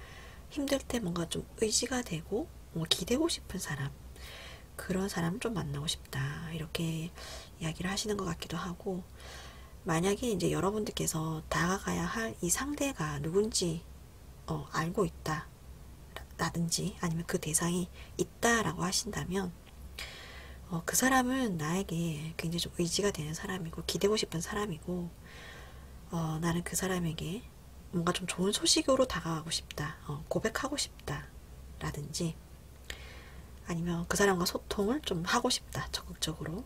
힘들 때 뭔가 좀 의지가 되고 뭔가 기대고 싶은 사람, 그런 사람을 좀 만나고 싶다, 이렇게 이야기를 하시는 것 같기도 하고, 만약에 이제 여러분들께서 다가가야 할 이 상대가 누군지 알고 있다 라든지, 아니면 그 대상이 있다라고 하신다면 그 사람은 나에게 굉장히 좀 의지가 되는 사람이고 기대고 싶은 사람이고, 나는 그 사람에게 뭔가 좀 좋은 소식으로 다가가고 싶다, 고백하고 싶다 라든지, 아니면 그 사람과 소통을 좀 하고 싶다, 적극적으로,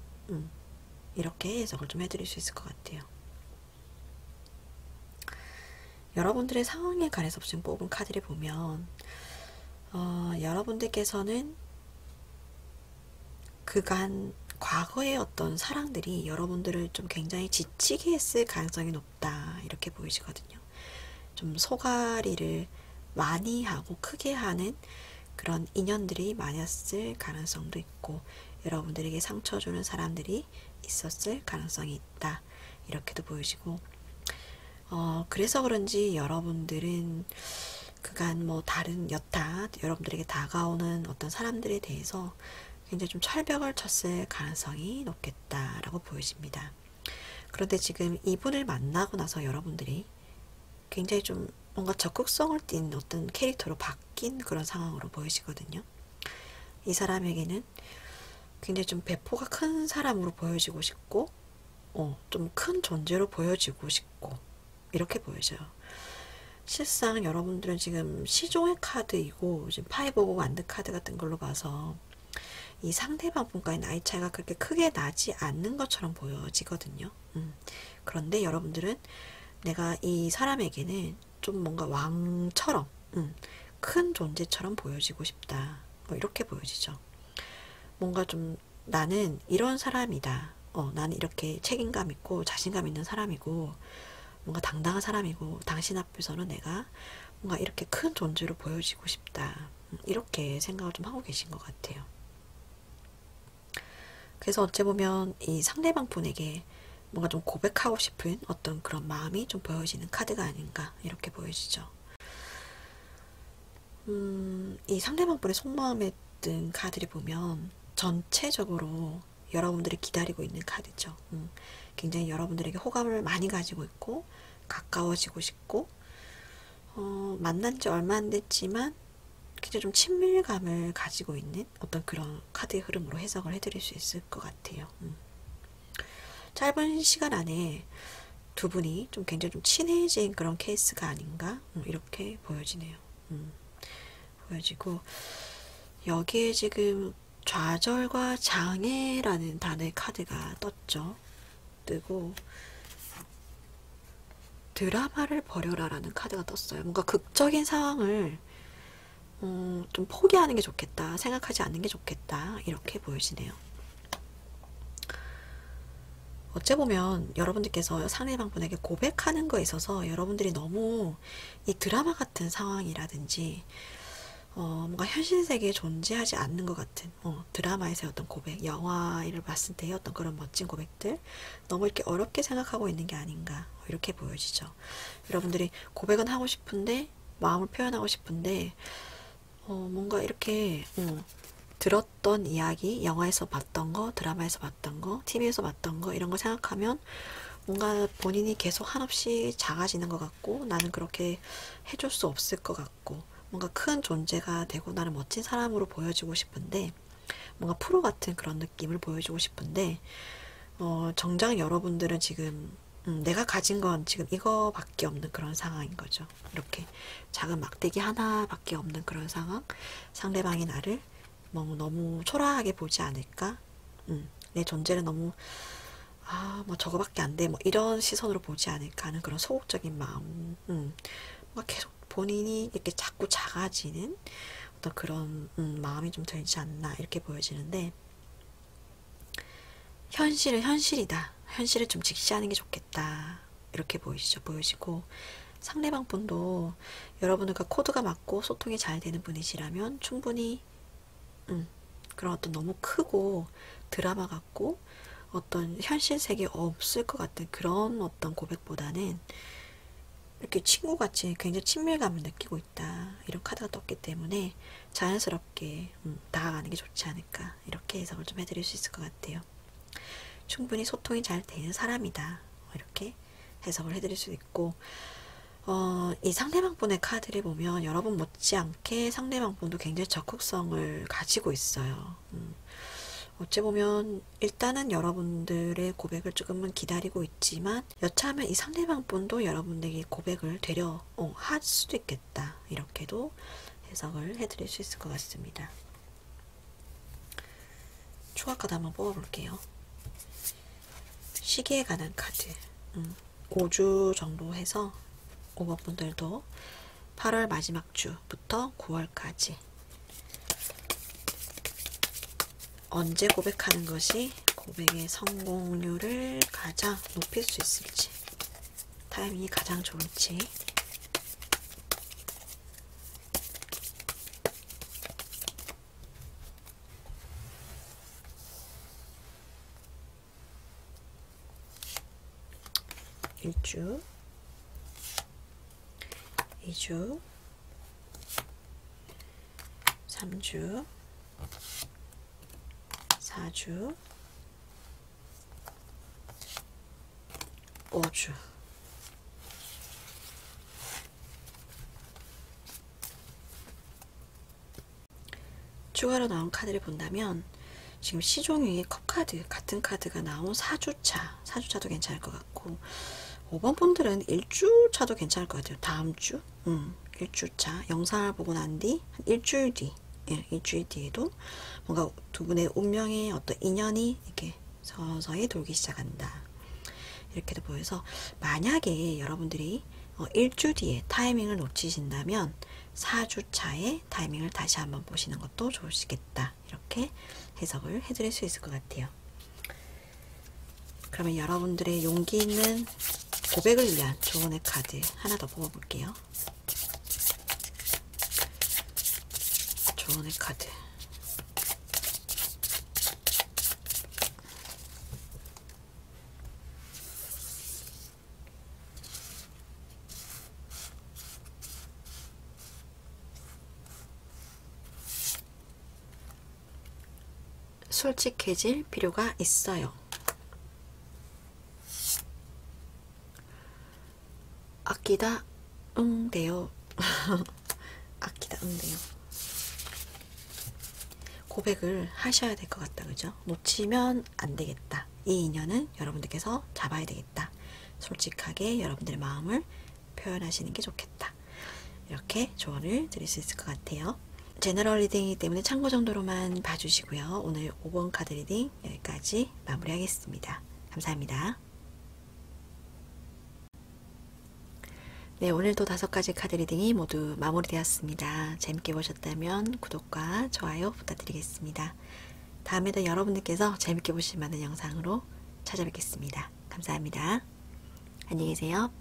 이렇게 해석을 좀 해드릴 수 있을 것 같아요. 여러분들의 상황에 관해서 지금 뽑은 카드를 보면 여러분들께서는 그간 과거의 어떤 사랑들이 여러분들을 좀 굉장히 지치게 했을 가능성이 높다, 이렇게 보이시거든요. 좀 소가리를 많이 하고 크게 하는 그런 인연들이 많았을 가능성도 있고, 여러분들에게 상처 주는 사람들이 있었을 가능성이 있다, 이렇게도 보이시고, 그래서 그런지 여러분들은 그간 뭐 다른 여타 여러분들에게 다가오는 어떤 사람들에 대해서 굉장히 좀 철벽을 쳤을 가능성이 높겠다라고 보여집니다. 그런데 지금 이분을 만나고 나서 여러분들이 굉장히 좀 뭔가 적극성을 띤 어떤 캐릭터로 바뀐 그런 상황으로 보이시거든요. 이 사람에게는 굉장히 좀 배포가 큰 사람으로 보여지고 싶고, 좀 큰 존재로 보여지고 싶고, 이렇게 보여져요. 실상 여러분들은 지금 시종의 카드이고, 지금 파이브 오브 완드 카드 같은 걸로 봐서 이 상대방 분과의 나이 차이가 그렇게 크게 나지 않는 것처럼 보여지거든요. 그런데 여러분들은 내가 이 사람에게는 좀 뭔가 왕처럼, 큰 존재처럼 보여지고 싶다, 뭐 이렇게 보여지죠. 뭔가 좀 나는 이런 사람이다, 나는 이렇게 책임감 있고 자신감 있는 사람이고 뭔가 당당한 사람이고, 당신 앞에서는 내가 뭔가 이렇게 큰 존재로 보여지고 싶다, 이렇게 생각을 좀 하고 계신 것 같아요. 그래서 어찌 보면 이 상대방 분에게 뭔가 좀 고백하고 싶은 어떤 그런 마음이 좀 보여지는 카드가 아닌가, 이렇게 보여지죠. 이 상대방 분의 속마음에 든 카드를 보면 전체적으로 여러분들이 기다리고 있는 카드죠. 굉장히 여러분들에게 호감을 많이 가지고 있고 가까워지고 싶고, 만난 지 얼마 안 됐지만 굉장히 좀 친밀감을 가지고 있는 어떤 그런 카드의 흐름으로 해석을 해드릴 수 있을 것 같아요. 짧은 시간 안에 두 분이 좀 굉장히 좀 친해진 그런 케이스가 아닌가, 이렇게 보여지네요. 보여지고, 여기에 지금 좌절과 장애라는 단어의 카드가 떴죠. 뜨고, 드라마를 버려라 라는 카드가 떴어요. 뭔가 극적인 상황을 좀 포기하는 게 좋겠다, 생각하지 않는 게 좋겠다, 이렇게 보여지네요. 어째 보면 여러분들께서 상대방 분에게 고백하는 거에 있어서 여러분들이 너무 이 드라마 같은 상황이라든지 뭔가 현실 세계에 존재하지 않는 것 같은 드라마에서의 어떤 고백, 영화를 봤을 때의 어떤 그런 멋진 고백들, 너무 이렇게 어렵게 생각하고 있는 게 아닌가, 이렇게 보여지죠. 여러분들이 고백은 하고 싶은데, 마음을 표현하고 싶은데, 뭔가 이렇게 들었던 이야기, 영화에서 봤던 거, 드라마에서 봤던 거, TV에서 봤던 거, 이런 거 생각하면 뭔가 본인이 계속 한없이 작아지는 것 같고, 나는 그렇게 해줄 수 없을 것 같고, 뭔가 큰 존재가 되고 나는 멋진 사람으로 보여지고 싶은데, 뭔가 프로 같은 그런 느낌을 보여주고 싶은데, 정작 여러분들은 지금 내가 가진 건 지금 이거밖에 없는 그런 상황인 거죠. 이렇게 작은 막대기 하나밖에 없는 그런 상황, 상대방이 나를 너무 초라하게 보지 않을까, 내 존재를 너무 뭐 저거밖에 안 돼, 뭐 이런 시선으로 보지 않을까 하는 그런 소극적인 마음, 막 계속 본인이 이렇게 자꾸 작아지는 어떤 그런 마음이 좀 들지 않나, 이렇게 보여지는데, 현실은 현실이다, 현실을 좀 직시하는 게 좋겠다, 이렇게 보여지고, 상대방 분도 여러분들과 코드가 맞고 소통이 잘 되는 분이시라면 충분히 그런 어떤 너무 크고 드라마 같고 어떤 현실 세계에 없을 것 같은 그런 어떤 고백보다는 이렇게 친구같이 굉장히 친밀감을 느끼고 있다, 이런 카드가 떴기 때문에 자연스럽게 다가가는 게 좋지 않을까, 이렇게 해석을 좀 해드릴 수 있을 것 같아요. 충분히 소통이 잘 되는 사람이다, 이렇게 해석을 해드릴 수 있고, 이 상대방 분의 카드를 보면 여러분 못지않게 상대방 분도 굉장히 적극성을 가지고 있어요. 어찌 보면 일단은 여러분들의 고백을 조금은 기다리고 있지만, 여차하면 이 상대방 분도 여러분에게 고백을 되려 할 수도 있겠다, 이렇게도 해석을 해드릴 수 있을 것 같습니다. 추가 카드 한번 뽑아볼게요. 시기에 관한 카드, 5주 정도 해서 5번 분들도 8월 마지막 주부터 9월까지 언제 고백하는 것이 고백의 성공률을 가장 높일 수 있을지, 타이밍이 가장 좋을지. 일주, 2주, 3주, 4주, 5주. 추가로 나온 카드를 본다면 지금 시종의 컵카드 같은 카드가 나온 4주차, 4주차도 괜찮을 것 같고, 5번 분들은 1주차도 괜찮을 것 같아요. 다음 주 1주차 영상을 보고 난 뒤 한 일주일 뒤, 일주일 뒤에도 뭔가 두 분의 운명의 어떤 인연이 이렇게 서서히 돌기 시작한다, 이렇게도 보여서, 만약에 여러분들이 일주 뒤에 타이밍을 놓치신다면 4주차의 타이밍을 다시 한번 보시는 것도 좋으시겠다, 이렇게 해석을 해드릴 수 있을 것 같아요. 그러면 여러분들의 용기 있는 고백을 위한 조언의 카드 하나 더 뽑아볼게요. 조언의 카드. 솔직해질 필요가 있어요. 아끼다 돼요. 아끼다 돼요. 고백을 하셔야 될 것 같다, 그죠? 놓치면 안 되겠다. 이 인연은 여러분들께서 잡아야 되겠다. 솔직하게 여러분들의 마음을 표현하시는 게 좋겠다. 이렇게 조언을 드릴 수 있을 것 같아요. 제너럴 리딩이기 때문에 참고 정도로만 봐주시고요. 오늘 5번 카드 리딩 여기까지 마무리하겠습니다. 감사합니다. 네, 오늘도 5가지 카드 리딩이 모두 마무리되었습니다. 재밌게 보셨다면 구독과 좋아요 부탁드리겠습니다. 다음에도 여러분들께서 재밌게 보실 만한 영상으로 찾아뵙겠습니다. 감사합니다. 안녕히 계세요.